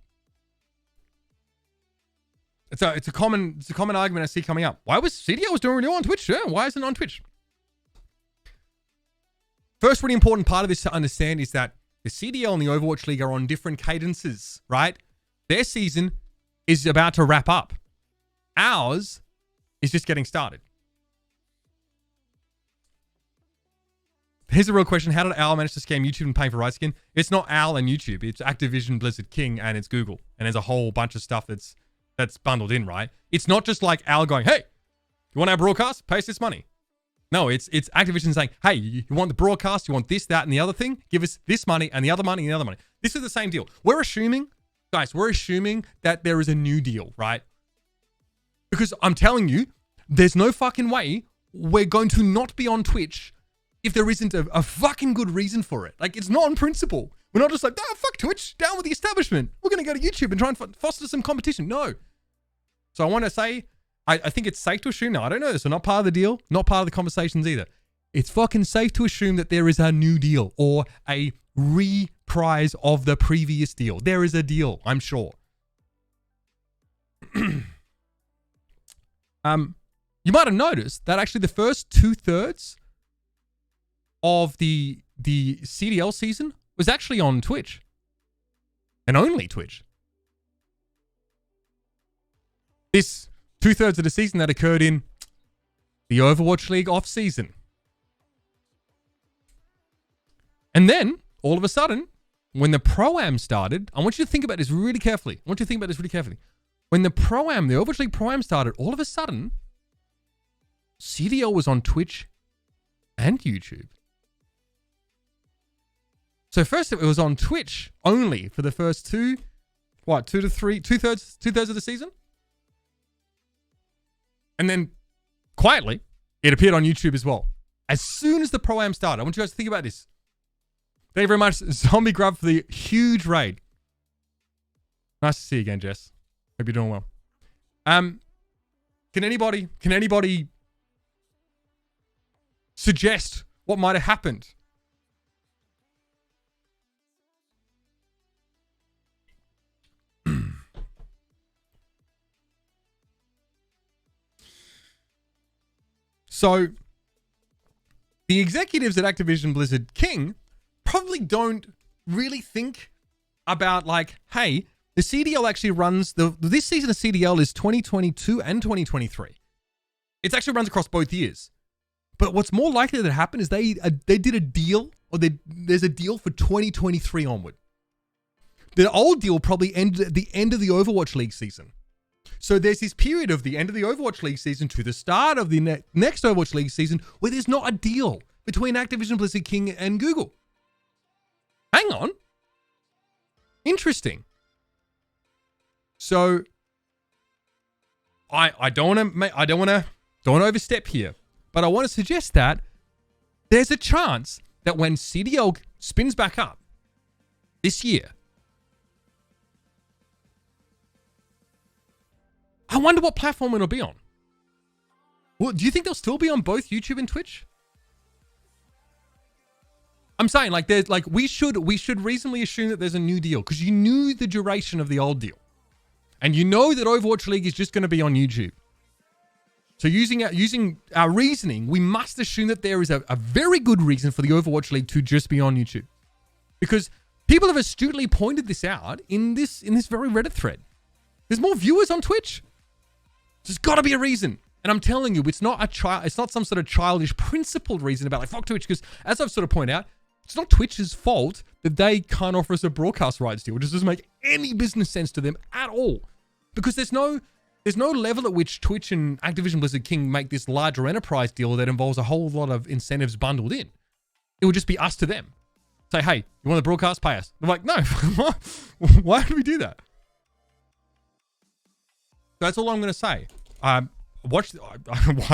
It's a common argument I see coming up. Why was CDL doing really well on Twitch? Yeah, why isn't it on Twitch? First really important part of this to understand is that the CDL and the Overwatch League are on different cadences, right? Their season is about to wrap up. Ours is just getting started. Here's a real question. How did Owl manage to scam YouTube and pay for Riot skin? It's not Owl and YouTube. It's Activision, Blizzard, King, and it's Google. And there's a whole bunch of stuff that's bundled in, right? It's not just like Owl going, hey, you want our broadcast? Pay us this money. No, it's Activision saying, hey, you want the broadcast, you want this, that, and the other thing? Give us this money and the other money and the other money. This is the same deal. We're assuming that there is a new deal, right? Because I'm telling you, there's no fucking way we're going to not be on Twitch if there isn't a fucking good reason for it. Like, it's not on principle. We're not just like, oh, fuck Twitch, down with the establishment. We're going to go to YouTube and try and foster some competition. No. So I want to say, I think it's safe to assume, now I don't know this, we're not part of the deal, not part of the conversations either. It's fucking safe to assume that there is a new deal or a reprise of the previous deal. There is a deal, I'm sure. You might have noticed that actually the first 2/3 of the CDL season was actually on Twitch. And only Twitch. This 2/3 of the season that occurred in the Overwatch League off season. And then, all of a sudden, when the Pro-Am started, I want you to think about this really carefully. When the Pro-Am, the Overwatch League Pro-Am started, all of a sudden, CDL was on Twitch and YouTube. So first it was on Twitch only for the first two-thirds of the season. And then, quietly, it appeared on YouTube as well. As soon as the Pro-Am started, I want you guys to think about this. Thank you very much, Zombie Grub, for the huge raid. Nice to see you again, Jess. Hope you're doing well. Can anybody suggest what might have happened? So, the executives at Activision Blizzard King probably don't really think about like, hey, the CDL actually runs, this season of CDL is 2022 and 2023. It actually runs across both years. But what's more likely to happen is they did a deal, or there's a deal for 2023 onward. The old deal probably ended at the end of the Overwatch League season. So there's this period of the end of the Overwatch League season to the start of the next Overwatch League season where there's not a deal between Activision Blizzard King and Google. Hang on. Interesting. So I don't want to overstep here, but I want to suggest that there's a chance that when CDL spins back up this year, I wonder what platform it'll be on. Well, do you think they'll still be on both YouTube and Twitch? I'm saying, like, there's like we should reasonably assume that there's a new deal, because you knew the duration of the old deal, and you know that Overwatch League is just going to be on YouTube. So using our reasoning, we must assume that there is a very good reason for the Overwatch League to just be on YouTube, because people have astutely pointed this out in this very Reddit thread. There's more viewers on Twitch. There's got to be a reason. And I'm telling you, it's not some sort of childish principled reason about like fuck Twitch, because as I've sort of pointed out, it's not Twitch's fault that they can't offer us a broadcast rights deal, which doesn't make any business sense to them at all. Because there's no level at which Twitch and Activision Blizzard King make this larger enterprise deal that involves a whole lot of incentives bundled in. It would just be us to them. Say, hey, you want the broadcast? Pay us. They're like, no, why would we do that? That's all I'm going to say. I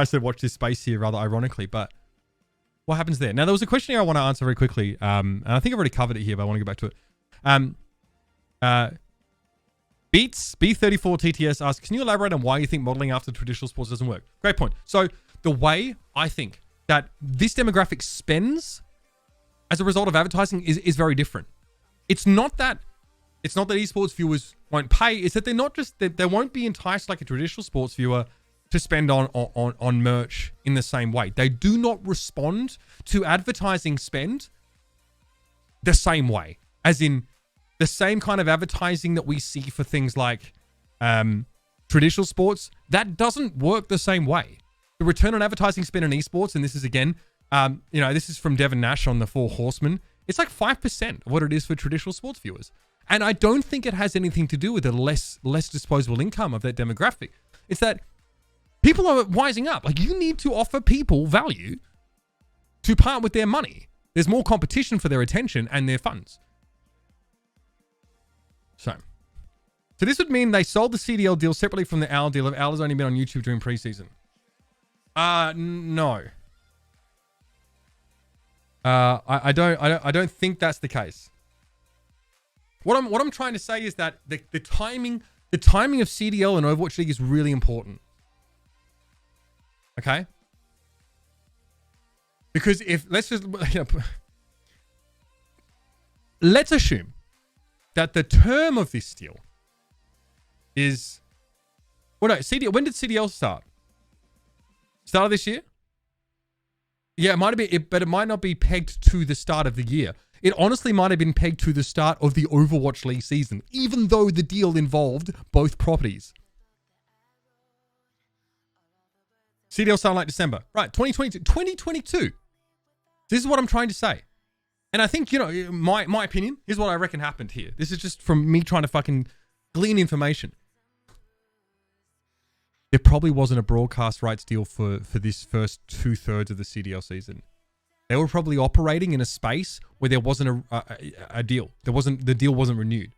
said watch this space here rather ironically, but what happens there? Now, there was a question here I want to answer very quickly. And I think I've already covered it here, but I want to go back to it. Beats B34 TTS asks, can you elaborate on why you think modeling after traditional sports doesn't work? Great point. So the way I think that this demographic spends as a result of advertising is very different. It's not that esports viewers won't pay. It's that they're not just that they won't be enticed like a traditional sports viewer to spend on merch in the same way. They do not respond to advertising spend the same way, as in the same kind of advertising that we see for things like traditional sports. That doesn't work the same way. The return on advertising spend in esports, and this is again, this is from Devin Nash on the Four Horsemen. It's like 5% of what it is for traditional sports viewers. And I don't think it has anything to do with the less disposable income of that demographic. It's that people are wising up. Like, you need to offer people value to part with their money. There's more competition for their attention and their funds. So this would mean they sold the CDL deal separately from the OWL deal if OWL has only been on YouTube during preseason. No. I don't think that's the case. What I'm trying to say is that the timing of CDL and Overwatch League is really important. Okay? Because let's assume that the term of this deal is, CDL, when did CDL start? Start of this year? Yeah, it might have been, but it might not be pegged to the start of the year. It honestly might have been pegged to the start of the Overwatch League season, even though the deal involved both properties. CDL started like December. Right, 2022. This is what I'm trying to say. And I think, my opinion, here's what I reckon happened here. This is just from me trying to fucking glean information. There probably wasn't a broadcast rights deal for this first 2/3 of the CDL season. They were probably operating in a space where there wasn't a deal. The deal wasn't renewed.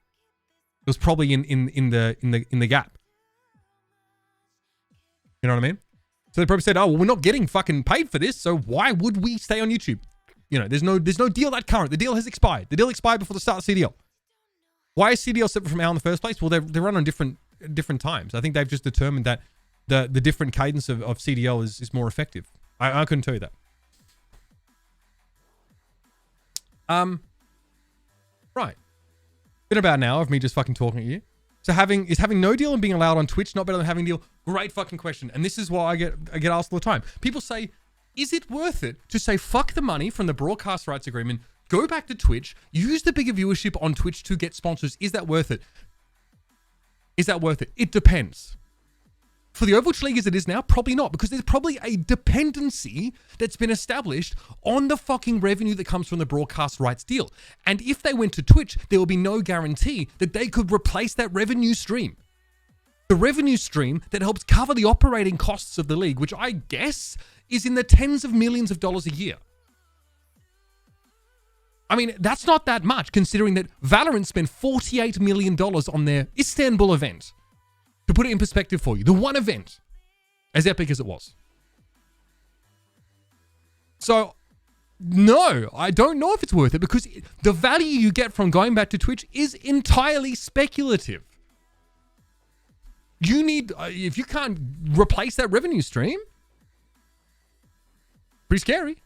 It was probably in the gap. You know what I mean? So they probably said, "Oh, well, we're not getting fucking paid for this, so why would we stay on YouTube?" There's no deal that current. The deal has expired. The deal expired before the start of CDL. Why is CDL separate from OWL in the first place? Well, they run on different times. I think they've just determined that the different cadence of CDL is more effective. I couldn't tell you that. Right. Been about an hour of me just fucking talking at you. So having no deal and being allowed on Twitch not better than having a deal? Great fucking question. And this is why I get asked all the time. People say, is it worth it to say fuck the money from the broadcast rights agreement, go back to Twitch, use the bigger viewership on Twitch to get sponsors? Is that worth it? Is that worth it? It depends. For the Overwatch League as it is now, probably not, because there's probably a dependency that's been established on the fucking revenue that comes from the broadcast rights deal. And if they went to Twitch, there will be no guarantee that they could replace that revenue stream. The revenue stream that helps cover the operating costs of the league, which I guess is in the tens of millions of dollars a year. I mean, that's not that much, considering that Valorant spent $48 million on their Istanbul event. To put it in perspective for you, the one event, as epic as it was. So, no, I don't know if it's worth it because the value you get from going back to Twitch is entirely speculative. You need, if you can't replace that revenue stream, pretty scary.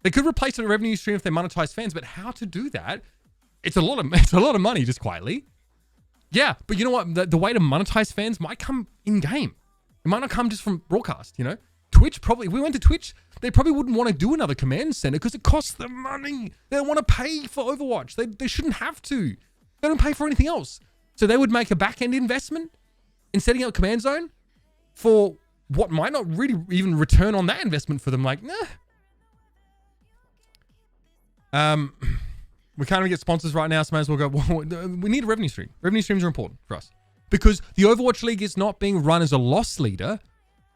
They could replace the revenue stream if they monetize fans, but how to do that? It's a lot of money just quietly. Yeah, but you know what? The way to monetize fans might come in game. It might not come just from broadcast, you know? Twitch probably, if we went to Twitch, they probably wouldn't want to do another command center because it costs them money. They don't want to pay for Overwatch. They shouldn't have to. They don't pay for anything else. So they would make a back-end investment in setting up command zone for what might not really even return on that investment for them. Like, nah. We can't even get sponsors right now, so might as well go, well, we need a revenue stream. Revenue streams are important for us. Because the Overwatch League is not being run as a loss leader,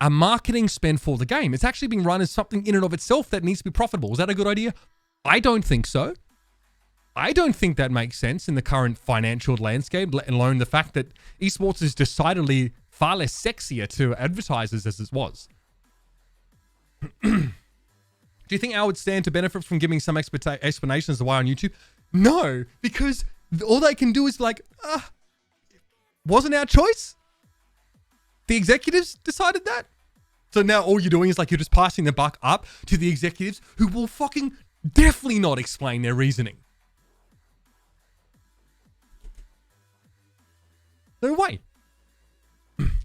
a marketing spend for the game. It's actually being run as something in and of itself that needs to be profitable. Is that a good idea? I don't think so. I don't think that makes sense in the current financial landscape, let alone the fact that esports is decidedly far less sexier to advertisers as it was. Do you think I would stand to benefit from giving some explanation as to why on YouTube? No, because all they can do is like, wasn't our choice? The executives decided that? So now all you're doing is like you're just passing the buck up to the executives who will fucking definitely not explain their reasoning. No way.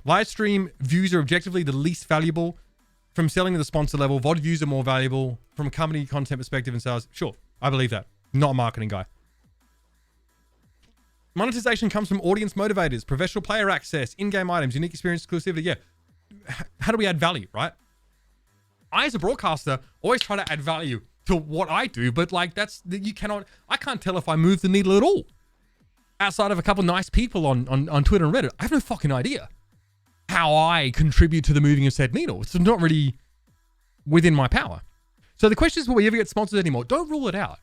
Live stream views are objectively the least valuable. From selling to the sponsor level, VOD views are more valuable. From a company content perspective and sales, sure, I believe that. Not a marketing guy. Monetization comes from audience motivators, professional player access, in-game items, unique experience, exclusivity. Yeah. How do we add value, right? I, as a broadcaster, always try to add value to what I do, but like I can't tell if I move the needle at all. Outside of a couple nice people on Twitter and Reddit, I have no fucking idea how I contribute to the moving of said needle. It's not really within my power. So the question is, will we ever get sponsors anymore? Don't rule it out.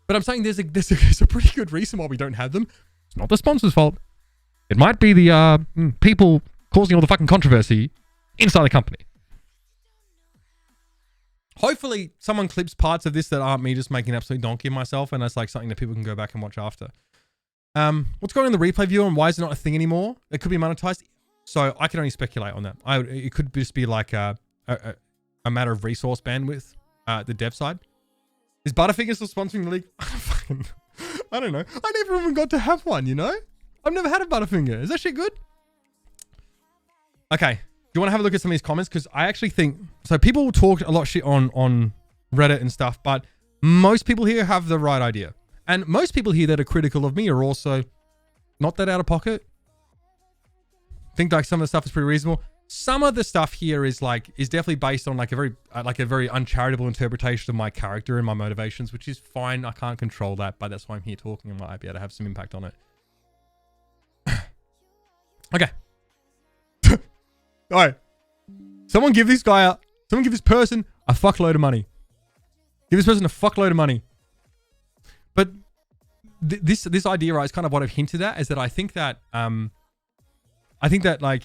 But I'm saying there's a pretty good reason why we don't have them. It's not the sponsor's fault. It might be the people causing all the fucking controversy inside the company. Hopefully someone clips parts of this that aren't me just making an absolute donkey of myself, and that's like something that people can go back and watch after. What's going on in the replay view and why is it not a thing anymore? It could be monetized. So I can only speculate on that. It could just be like a matter of resource bandwidth, the dev side. Is Butterfinger still sponsoring the league? I don't know. I never even got to have one, you know? I've never had a Butterfinger. Is that shit good? Okay. Do you want to have a look at some of these comments? Because I actually think... So people talk a lot of shit on Reddit and stuff, but most people here have the right idea. And most people here that are critical of me are also not that out of pocket. I think like some of the stuff is pretty reasonable. Some of the stuff here is definitely based on like a very uncharitable interpretation of my character and my motivations, which is fine. I can't control that, but that's why I'm here talking and might be able to have some impact on it. Okay. All right. Someone give this person a fuckload of money. Give this person a fuckload of money. But this idea, right, is kind of what I've hinted at, is that I think that like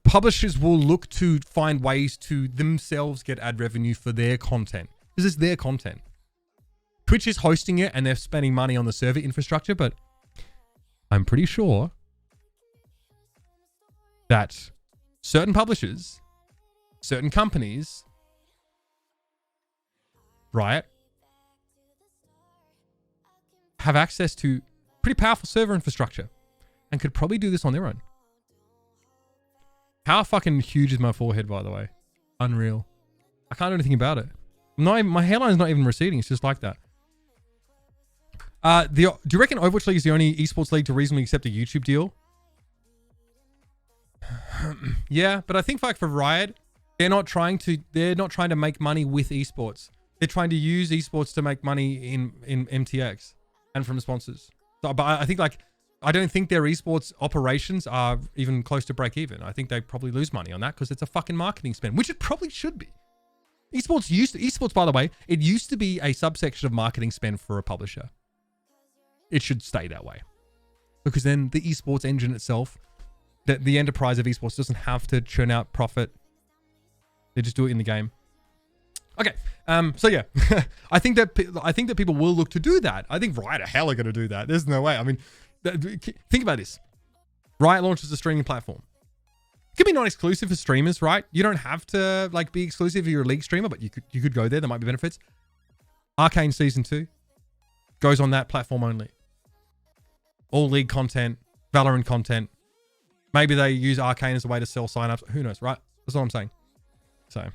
publishers will look to find ways to themselves get ad revenue for their content. This is their content. Twitch is hosting it and they're spending money on the server infrastructure, but I'm pretty sure that certain publishers, certain companies, Riot, have access to pretty powerful server infrastructure and could probably do this on their own. How fucking huge is my forehead, by the way? Unreal. I can't do anything about it. My hairline is not even receding. It's just like that. Do you reckon Overwatch League is the only esports league to reasonably accept a YouTube deal? Yeah, but I think like for Riot, they're not trying to make money with esports. They're trying to use esports to make money in MTX and from sponsors. So, but I think I don't think their esports operations are even close to break even. I think they probably lose money on that because it's a fucking marketing spend, which it probably should be. Esports, by the way, it used to be a subsection of marketing spend for a publisher. It should stay that way. because then the esports engine itself, the enterprise of esports doesn't have to churn out profit. They just do it in the game. Okay. So yeah, I think that people will look to do that. I think Riot hell are going to do that. There's no way. I mean, think about this. Riot launches a streaming platform. It could be non-exclusive for streamers, right? You don't have to like be exclusive if you're a League streamer, but you could go there. There might be benefits. Arcane Season 2 goes on that platform only. All League content, Valorant content. Maybe they use Arcane as a way to sell signups. Who knows, right? That's what I'm saying. So,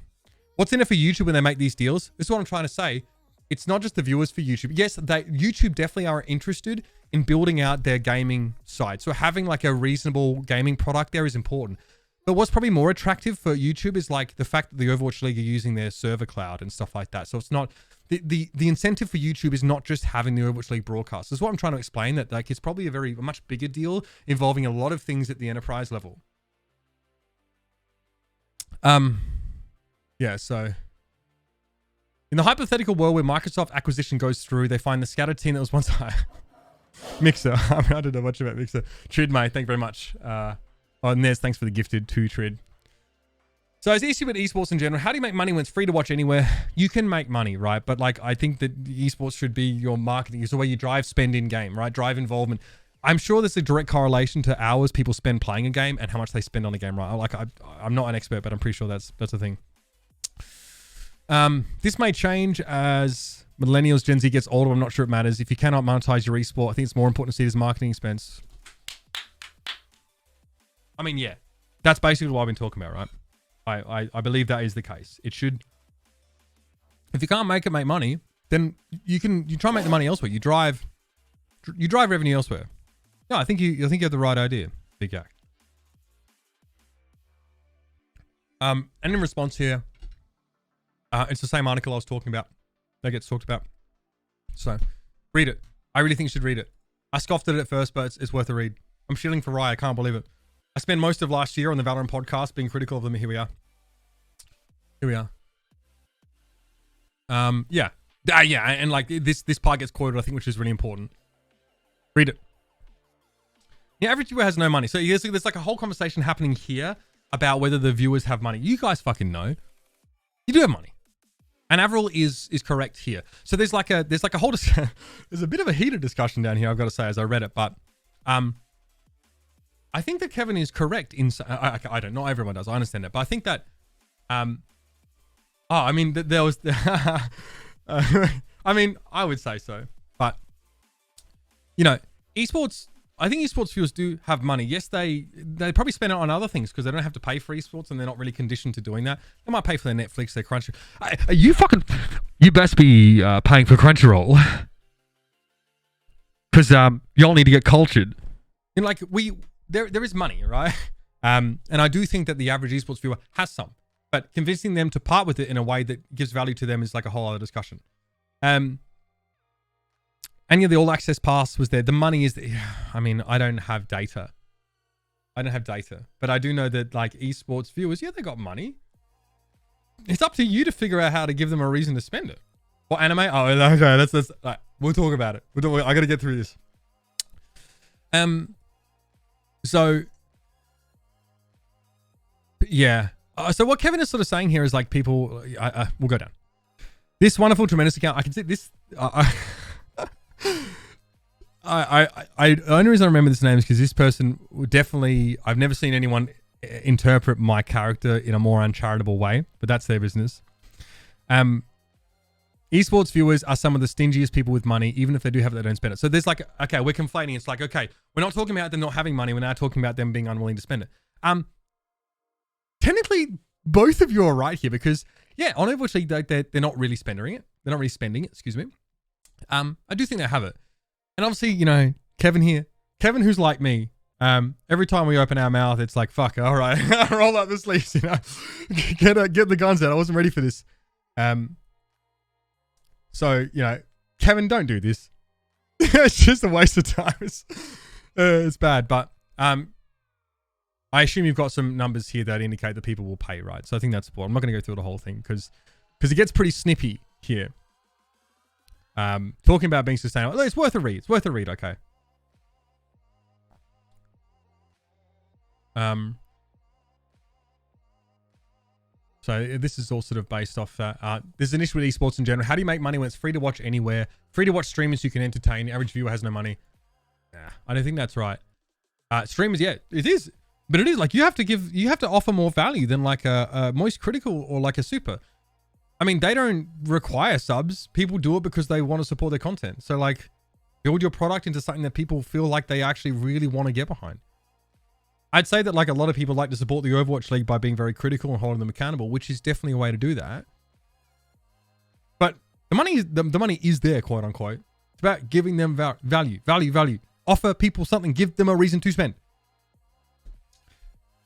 what's in it for YouTube when they make these deals? This is what I'm trying to say. It's not just the viewers for YouTube. Yes, YouTube definitely are interested in building out their gaming side. So having like a reasonable gaming product there is important. But what's probably more attractive for YouTube is like the fact that the Overwatch League are using their server cloud and stuff like that. So it's not the incentive for YouTube is not just having the Overwatch League broadcast. This is what I'm trying to explain, that like it's probably a much bigger deal involving a lot of things at the enterprise level. Yeah, so in the hypothetical world where Microsoft acquisition goes through, they find the scattered team that was once Mixer. I mean, I don't know much about Mixer. Trid, mate, thank you very much. And there's thanks for the gifted too, Trid. So as issue with esports in general, how do you make money when it's free to watch anywhere? You can make money, right? But like, I think that esports should be your marketing. It's the way you drive spend in game, right? Drive involvement. I'm sure there's a direct correlation to hours people spend playing a game and how much they spend on a game, right? Like, I'm not an expert, but I'm pretty sure that's a thing. This may change as millennials, Gen Z gets older. I'm not sure it matters. If you cannot monetize your esport, I think it's more important to see it as a marketing expense. I mean, yeah, that's basically what I've been talking about, right? I believe that is the case. It should. If you can't make money, then you try and make the money elsewhere. You drive revenue elsewhere. No, I think you have the right idea, Big Yak. And in response here, it's the same article I was talking about that gets talked about. So read it. I really think you should read it. I scoffed at it at first, but it's worth a read. I'm shilling for Riot. I can't believe it. I spent most of last year on the Valorant podcast being critical of them. Here we are. Yeah. Yeah. And like this part gets quoted, I think, which is really important. Read it. The average viewer has no money. So there's like a whole conversation happening here about whether the viewers have money. You guys fucking know. You do have money. And Avril is correct here. So there's like a whole there's a bit of a heated discussion down here, I've got to say, as I read it, but I think that Kevin is correct in I don't know, everyone does, I understand that, but I think that I mean there was I mean I would say so, but you know, esports, I think esports viewers do have money. Yes, they probably spend it on other things because they don't have to pay for esports and they're not really conditioned to doing that. They might pay for their Netflix, their Crunchyroll. You best be paying for Crunchyroll because y'all need to get cultured. And like there is money, right? And I do think that the average esports viewer has some, but convincing them to part with it in a way that gives value to them is like a whole other discussion. And yeah, the all access pass was there. The money is there. I mean, I don't have data. But I do know that like esports viewers, yeah, they got money. It's up to you to figure out how to give them a reason to spend it. Or anime? Oh, okay. That's right, we'll talk about it. I got to get through this. So yeah. So what Kevin is sort of saying here is like people, we'll go down. This wonderful, tremendous account. I can see this. The only reason I remember this name is because this person definitely, I've never seen anyone interpret my character in a more uncharitable way, but that's their business. Esports viewers are some of the stingiest people with money. Even if they do have it, they don't spend it. So there's like, okay, we're conflating. It's like, okay, we're not talking about them not having money. We're now talking about them being unwilling to spend it. Technically, both of you are right here because, yeah, on Overwatch League, they're not really spending it. They're not really spending it, excuse me. I do think they have it. And obviously, you know, Kevin here, Kevin who's like me, every time we open our mouth, it's like, fuck, all right, roll up the sleeves, you know, get the guns out. I wasn't ready for this. So, you know, Kevin, don't do this. It's just a waste of time. It's bad, but I assume you've got some numbers here that indicate that people will pay, right? So I think that's important. I'm not going to go through the whole thing because it gets pretty snippy here. Talking about being sustainable. It's worth a read. Okay. So this is all sort of based off that. There's an issue with esports in general. How do you make money when it's free to watch anywhere? Free to watch streamers you can entertain. Average viewer has no money. Nah, I don't think that's right. Streamers, yeah, it is. But it is like you have to offer more value than like a Moist Critical or like a Super. I mean, they don't require subs. People do it because they want to support their content. So like build your product into something that people feel like they actually really want to get behind. I'd say that like a lot of people like to support the Overwatch League by being very critical and holding them accountable, which is definitely a way to do that. But the money is there, quote unquote. It's about giving them value. Offer people something, give them a reason to spend.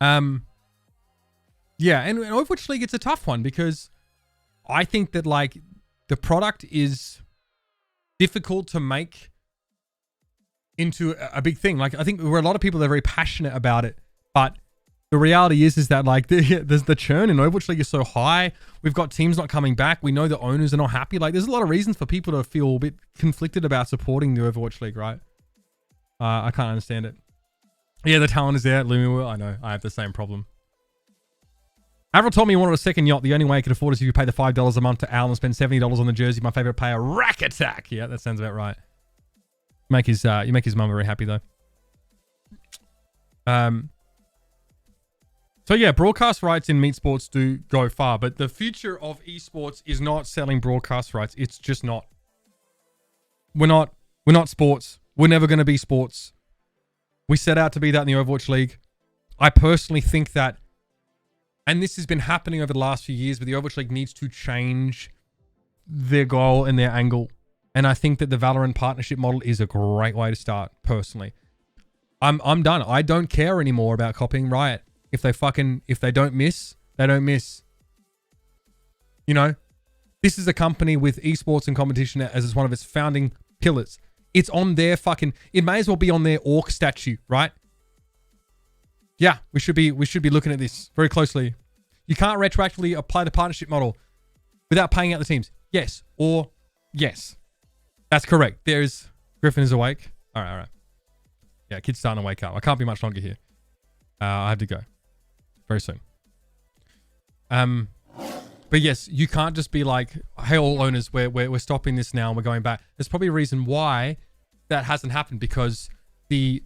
Yeah, and Overwatch League, it's a tough one because I think that like the product is difficult to make into a big thing. Like I think there are a lot of people that are very passionate about it, but the reality is that like the churn in Overwatch League is so high. We've got teams not coming back. We know the owners are not happy. Like there's a lot of reasons for people to feel a bit conflicted about supporting the Overwatch League, right? I can't understand it. Yeah, the talent is there. Lumi, I know. I have the same problem. Avril told me he wanted a second yacht. The only way I could afford is if you pay the $5 a month to Al and spend $70 on the jersey. My favorite player, Rack Attack. Yeah, that sounds about right. You make his mum very happy though. So yeah, broadcast rights in meat sports do go far, but the future of esports is not selling broadcast rights. It's just not. We're not sports. We're never going to be sports. We set out to be that in the Overwatch League. I personally think that, and this has been happening over the last few years, but the Overwatch League needs to change their goal and their angle. And I think that the Valorant partnership model is a great way to start, personally. I'm done. I don't care anymore about copying Riot. If they don't miss, they don't miss. You know, this is a company with esports and competition as one of its founding pillars. It's on their it may as well be on their orc statue, right? Yeah, we should be looking at this very closely. You can't retroactively apply the partnership model without paying out the teams. Yes or yes. That's correct. Griffin is awake. All right. Yeah, kid's starting to wake up. I can't be much longer here. I have to go very soon. But yes, you can't just be like, hey, all owners, we're stopping this now and we're going back. There's probably a reason why that hasn't happened, because there's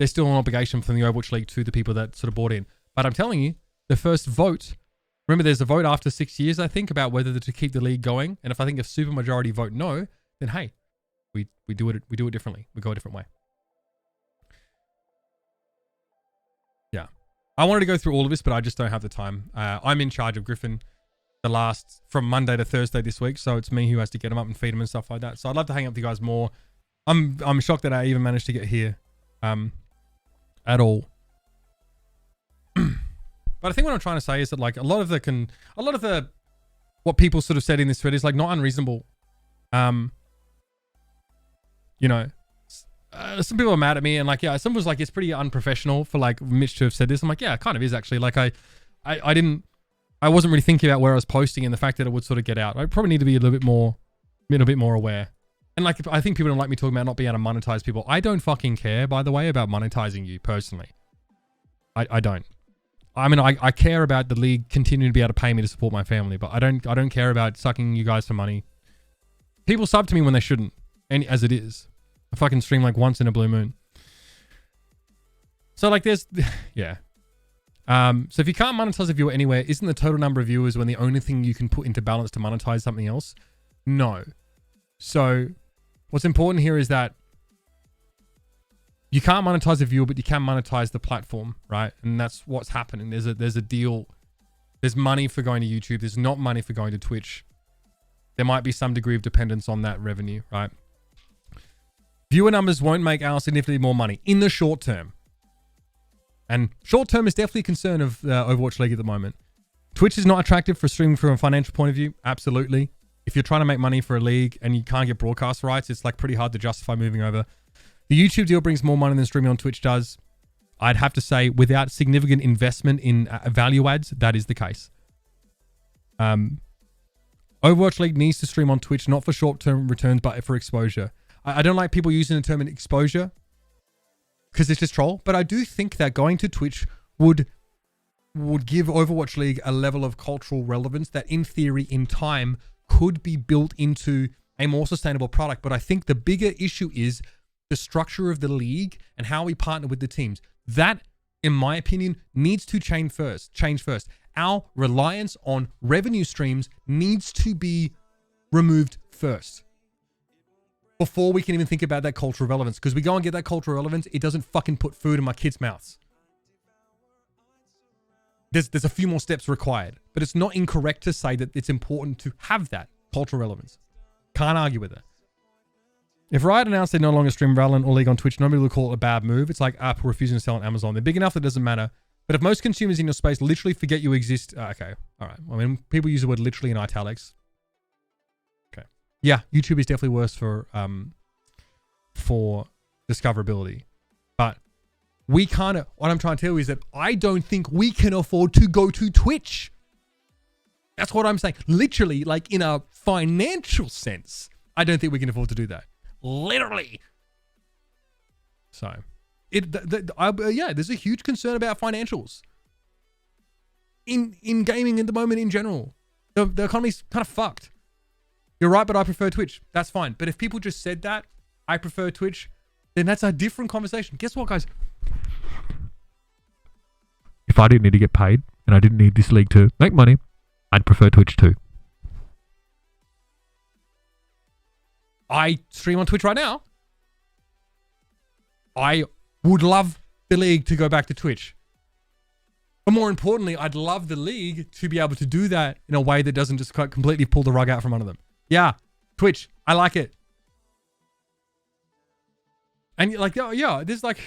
still an obligation from the Overwatch League to the people that sort of bought in. But I'm telling you, the first vote, remember there's a vote after 6 years, I think, about whether to keep the league going. And if super majority vote no, then hey, we do it differently. We go a different way. Yeah. I wanted to go through all of this, but I just don't have the time. I'm in charge of Griffin from Monday to Thursday this week, so it's me who has to get him up and feed him and stuff like that. So I'd love to hang out with you guys more. I'm shocked that I even managed to get here at all. But I think what I'm trying to say is that like a lot of the what people sort of said in this thread is like not unreasonable. You know, some people are mad at me and like, yeah, someone was like, it's pretty unprofessional for like Mitch to have said this. I'm like, yeah, it kind of is actually. Like I wasn't really thinking about where I was posting and the fact that it would sort of get out. I probably need to be a little bit more aware. And like, I think people don't like me talking about not being able to monetize people. I don't fucking care, by the way, about monetizing you personally. I don't. I mean, I care about the league continuing to be able to pay me to support my family, but I don't care about sucking you guys for money. People sub to me when they shouldn't, and as it is. I fucking stream like once in a blue moon. So like yeah. So if you can't monetize a viewer anywhere, isn't the total number of viewers when the only thing you can put into balance to monetize something else? No. So what's important here is that you can't monetize a viewer, but you can monetize the platform, right? And that's what's happening. There's a deal. There's money for going to YouTube. There's not money for going to Twitch. There might be some degree of dependence on that revenue, right? Viewer numbers won't make our significantly more money in the short term. And short term is definitely a concern of Overwatch League at the moment. Twitch is not attractive for streaming from a financial point of view. Absolutely. If you're trying to make money for a league and you can't get broadcast rights, it's like pretty hard to justify moving over. The YouTube deal brings more money than streaming on Twitch does. I'd have to say without significant investment in value adds, that is the case. Overwatch League needs to stream on Twitch, not for short-term returns, but for exposure. I don't like people using the term exposure because it's just troll, but I do think that going to Twitch would give Overwatch League a level of cultural relevance that in theory, in time, could be built into a more sustainable product. But I think the bigger issue is the structure of the league and how we partner with the teams. That, in my opinion, needs to change first. Our reliance on revenue streams needs to be removed first before we can even think about that cultural relevance. Because we go and get that cultural relevance, it doesn't fucking put food in my kids' mouths. There's a few more steps required, but it's not incorrect to say that it's important to have that cultural relevance. Can't argue with it. If Riot announced they no longer stream Valorant or League on Twitch, nobody would call it a bad move. It's like Apple refusing to sell on Amazon. They're big enough that it doesn't matter. But if most consumers in your space literally forget you exist... okay, all right. I mean, people use the word literally in italics. Okay. Yeah, YouTube is definitely worse for discoverability. But we can't... What I'm trying to tell you is that I don't think we can afford to go to Twitch. That's what I'm saying. Literally, like in a financial sense, I don't think we can afford to do that. Literally. So, yeah, there's a huge concern about financials in gaming at the moment in general. The economy's kind of fucked. You're right, but I prefer Twitch. That's fine. But if people just said that, I prefer Twitch, then that's a different conversation. Guess what, guys? If I didn't need to get paid and I didn't need this league to make money, I'd prefer Twitch too. I stream on Twitch right now. I would love the league to go back to Twitch. But more importantly, I'd love the league to be able to do that in a way that doesn't just completely pull the rug out from under them. Yeah, Twitch. I like it. And like, yeah, there's like,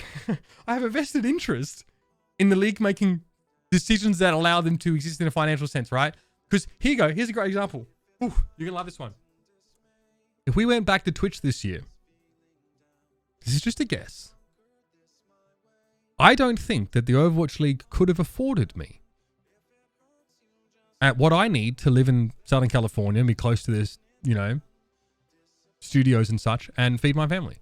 I have a vested interest in the league making decisions that allow them to exist in a financial sense, right? Because here you go. Here's a great example. Ooh, you're going to love this one. If we went back to Twitch this year, this is just a guess. I don't think that the Overwatch League could have afforded me at what I need to live in Southern California and be close to this, you know, studios and such, and feed my family.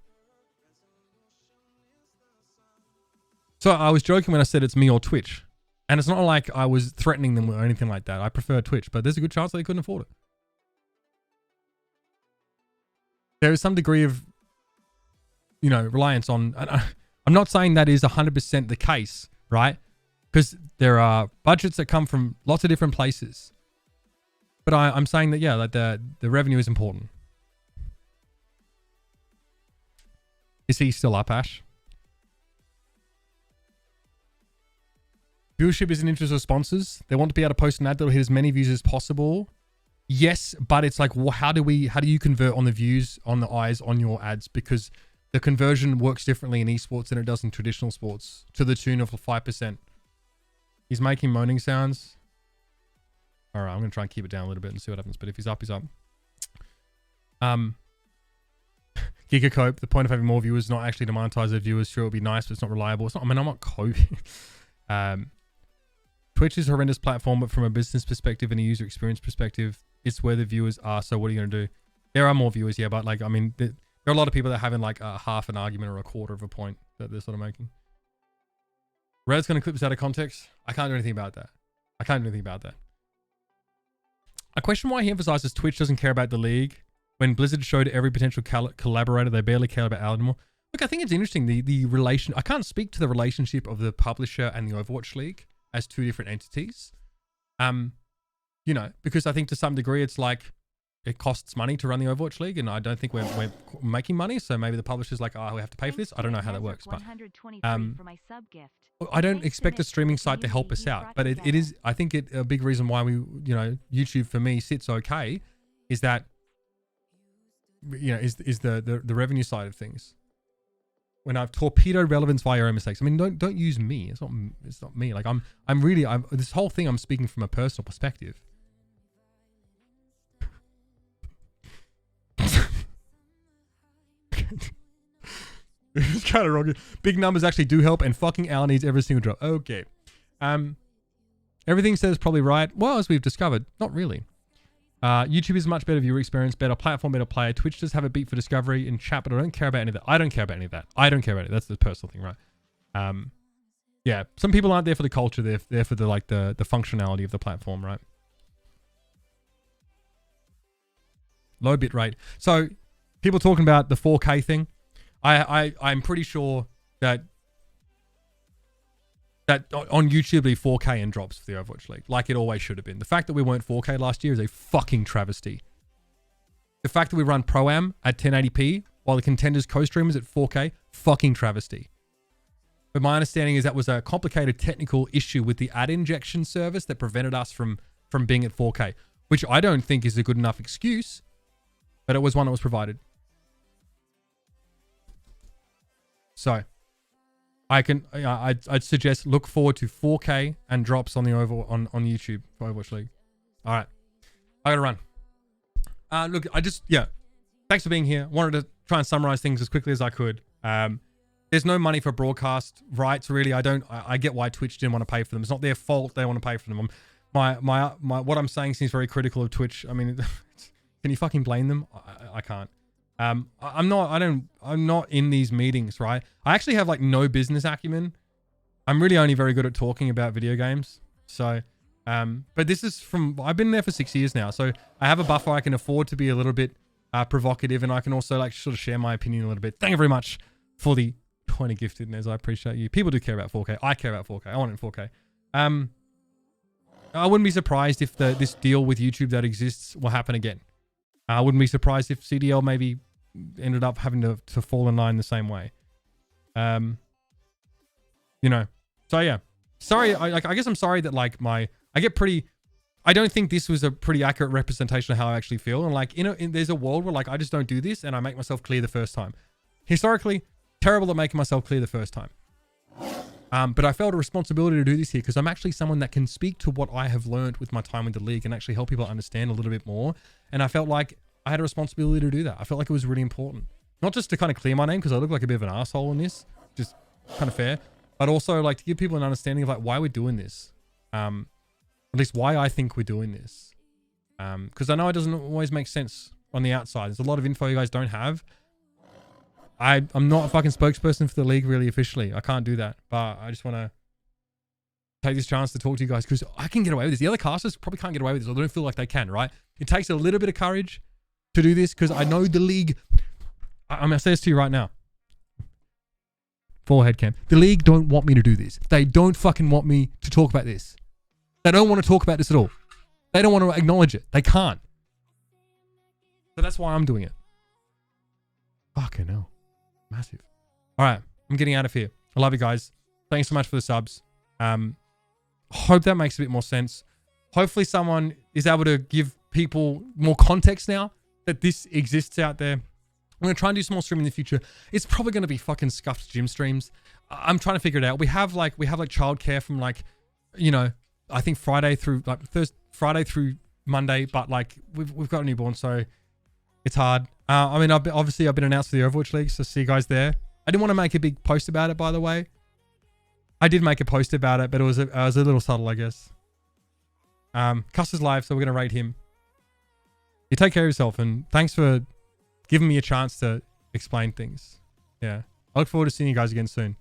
So I was joking when I said it's me or Twitch. And it's not like I was threatening them or anything like that. I prefer Twitch, but there's a good chance they couldn't afford it. There is some degree of, you know, reliance on... I'm not saying that is 100% the case, right? Because there are budgets that come from lots of different places. But I'm saying that, yeah, that the revenue is important. Is he still up, Ash? Viewership is in interest of sponsors. They want to be able to post an ad that will hit as many views as possible. Yes, but it's like, well, how do you convert on the views, on the eyes, on your ads? Because the conversion works differently in esports than it does in traditional sports, to the tune of 5%. He's making moaning sounds. All right, I'm going to try and keep it down a little bit and see what happens. But if he's up, he's up. Gigacope, the point of having more viewers is not actually to monetize their viewers. Sure, it would be nice, but it's not reliable. It's not, I mean, I'm not coping. Twitch is a horrendous platform, but from a business perspective and a user experience perspective, it's where the viewers are. So what are you going to do? There are more viewers, yeah, but like, I mean, there are a lot of people that are having like a half an argument or a quarter of a point that they're sort of making. Red's going to clip this out of context. I can't do anything about that. I question why he emphasizes Twitch doesn't care about the league when Blizzard showed every potential collaborator they barely care about Al anymore. Look, I think it's interesting, the relation... I can't speak to the relationship of the publisher and the Overwatch League as two different entities. You know, because I think to some degree it's like it costs money to run the Overwatch League, and I don't think we're making money, so maybe the publisher's like, oh, we have to pay for this. I don't know how that works, but I don't expect a streaming site to help us out, but it is, I think a big reason why we, you know, YouTube for me sits okay is that, you know, is the revenue side of things. When I've torpedoed relevance via your own mistakes. I mean, don't use me. It's not me. Like I'm this whole thing I'm speaking from a personal perspective. It's kind of wrong. Big numbers actually do help, and fucking Al needs every single drop. Okay. Everything says probably right. Well, as we've discovered, not really. YouTube is a much better viewer experience, better platform, better player. Twitch does have a beat for discovery in chat, but I don't care about any of that. I don't care about any of that. I don't care about it. That's the personal thing, right? Yeah, some people aren't there for the culture. They're there for the like the functionality of the platform, right? Low bit rate. So people talking about the 4K thing. I'm pretty sure that on YouTube it'll be 4K and drops for the Overwatch League, like it always should have been. The fact that we weren't 4K last year is a fucking travesty. The fact that we run Pro-Am at 1080p while the contenders co-streamers at 4K, fucking travesty. But my understanding is that was a complicated technical issue with the ad injection service that prevented us from being at 4K, which I don't think is a good enough excuse, but it was one that was provided. So I'd suggest look forward to 4K and drops on the on YouTube for Overwatch League. All right, I gotta run. Look, thanks for being here. Wanted to try and summarize things as quickly as I could. There's no money for broadcast rights, really. I get why Twitch didn't want to pay for them. It's not their fault they want to pay for them. What I'm saying seems very critical of Twitch. I mean, can you fucking blame them? I can't. I'm not in these meetings, right? I actually have like no business acumen. I'm really only very good at talking about video games. So, but this is I've been there for 6 years now. So I have a buffer. I can afford to be a little bit provocative, and I can also like sort of share my opinion a little bit. Thank you very much for the 20 gifted, Nez. I appreciate you. People do care about 4K. I care about 4K. I want it in 4K. I wouldn't be surprised if this deal with YouTube that exists will happen again. I wouldn't be surprised if CDL maybe ended up having to fall in line the same way. You know. So yeah. Sorry. I guess I'm sorry that like I don't think this was a pretty accurate representation of how I actually feel. And like there's a world where like I just don't do this and I make myself clear the first time. Historically, terrible at making myself clear the first time. But I felt a responsibility to do this here because I'm actually someone that can speak to what I have learned with my time with the league and actually help people understand a little bit more. And I felt like I had a responsibility to do that. I felt like it was really important. Not just to kind of clear my name because I look like a bit of an asshole in this, just kind of fair, but also like to give people an understanding of like why we're doing this. At least why I think we're doing this. Because I know it doesn't always make sense on the outside. There's a lot of info you guys don't have. I'm not a fucking spokesperson for the league really officially. I can't do that. But I just want to take this chance to talk to you guys because I can get away with this. The other casters probably can't get away with this or they don't feel like they can, right? It takes a little bit of courage to do this because I know the league. I'm going to say this to you right now. Forehead cam. The league don't want me to do this. They don't fucking want me to talk about this. They don't want to talk about this at all. They don't want to acknowledge it. They can't. So that's why I'm doing it. Fucking hell. Massive. All right. I'm getting out of here. I love you guys. Thanks so much for the subs. Hope that makes a bit more sense. Hopefully someone is able to give people more context now that this exists out there. I'm going to try and do some more streaming in the future. It's probably going to be fucking scuffed gym streams. I'm trying to figure it out. We have like childcare from like, you know, I think Friday through Friday through Monday, but like we've got a newborn, so it's hard. I mean, I've been announced for the Overwatch League, so see you guys there. I didn't want to make a big post about it, by the way. I did make a post about it, but it was a little subtle, I guess. Custer's live, so we're gonna rate him. You take care of yourself, and thanks for giving me a chance to explain things. Yeah, I look forward to seeing you guys again soon.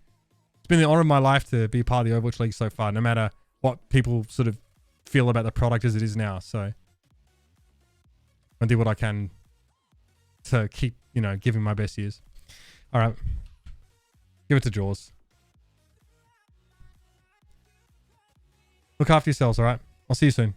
It's been the honor of my life to be a part of the Overwatch League so far, no matter what people sort of feel about the product as it is now. So I do what I can to keep, you know, giving my best years. All right. Give it to Jaws. Look after yourselves, all right? I'll see you soon.